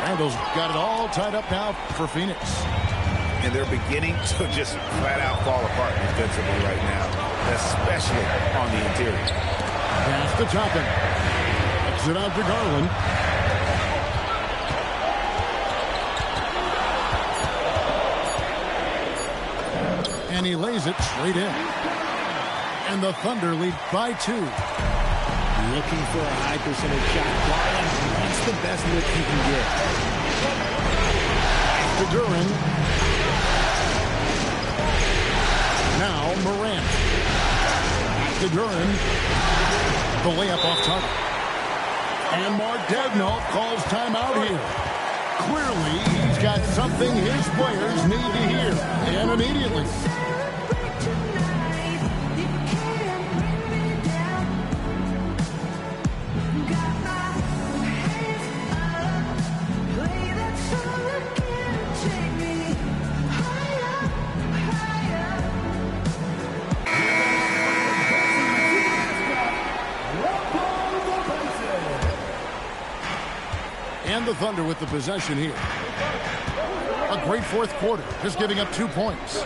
Randall's got it all tied up now for Phoenix. And they're beginning to just flat out fall apart defensively right now, especially on the interior. Pass to Toppin. Exit out to Garland. And he lays it straight in. And the Thunder lead by 2. Looking for a high percentage shot. Garland wants the best look he can get. To Duren. Now Morant. To Duren. The layup off top. And Mark Daigneault calls timeout here. Clearly, he's got something his players need to hear. And immediately. And the Thunder with the possession here. A great fourth quarter, just giving up 2 points.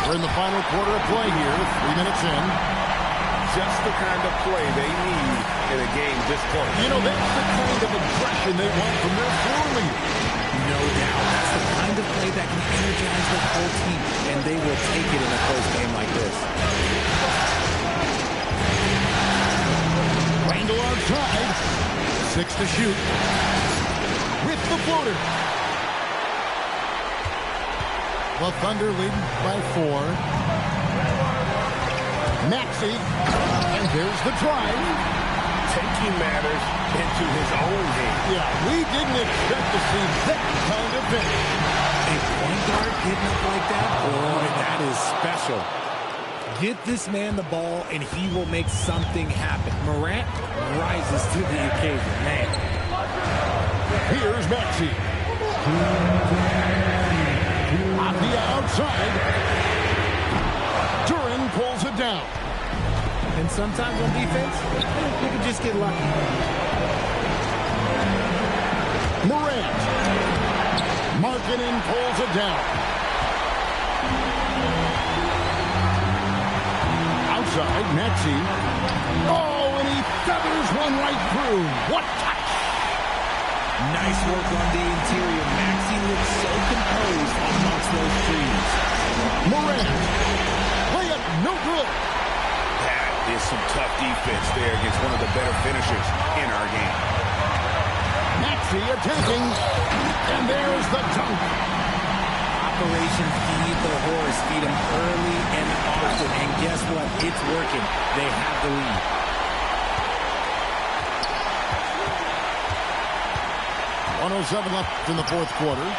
We're in the final quarter of play here, 3 minutes in. Just the kind of play they need in a game this close. You know, that's the kind of aggression they want from their floor leader. No doubt. That's the kind of play that can energize the whole team, and they will take it in a close game like this. Randall outside. 6 to shoot. With the floater. The Thunder leading by 4. Maxey. And there's the drive. Taking matters into his own hand. Yeah, we didn't expect to see that kind of finish. A point guard getting up like that? Boy, that is special. Get this man the ball, and he will make something happen. Morant rises to the occasion. Man. Here's Maxey. On the outside. Duren pulls it down. And sometimes on defense, you can just get lucky. Morant. Markkanen pulls it down. Outside, Maxey. Oh, and he feathers one right through. What touch! Nice work on the interior. Maxey looks so composed amongst those trees. Morant. Layup no good. That is some tough defense there against one of the better finishers in our game. Maxey attacking. And there's the dunk. Operation Feed the Horse. Feed him early and often. And guess what? It's working. They have the lead. .107 left in the fourth quarter.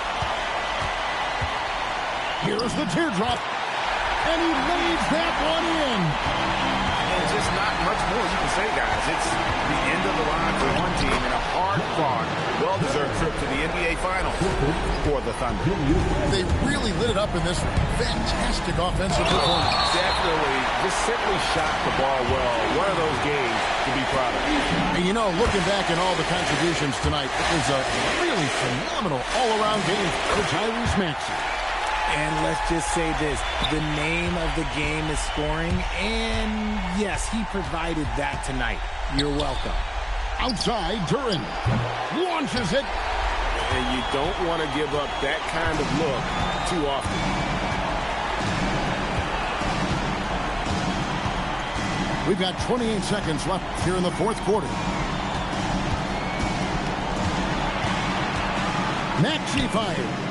Here's the teardrop. And he lays that one in. And just not much more you can say, guys. It's the end of the line for one team and a hard-fought, well-deserved trip to the NBA Finals for the Thunder. They really lit it up in this one. Fantastic offensive performance. Definitely. Just simply shot the ball well. One of those games to be proud of. And you know, looking back at all the contributions tonight, it was a really phenomenal all-around game for Tyrese Maxey. And let's just say this, the name of the game is scoring, and yes, he provided that tonight. You're welcome. Outside, Duren launches it. And you don't want to give up that kind of look too often. We've got 28 seconds left here in the fourth quarter. Maxey fired.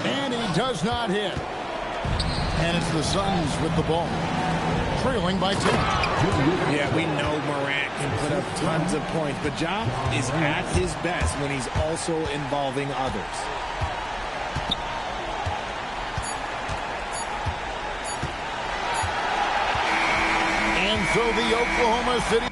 And he does not hit. And it's the Suns with the ball. Trailing by 10. Yeah, we know Morant can put up tons of points, but Ja is at his best when he's also involving others. And so the Oklahoma City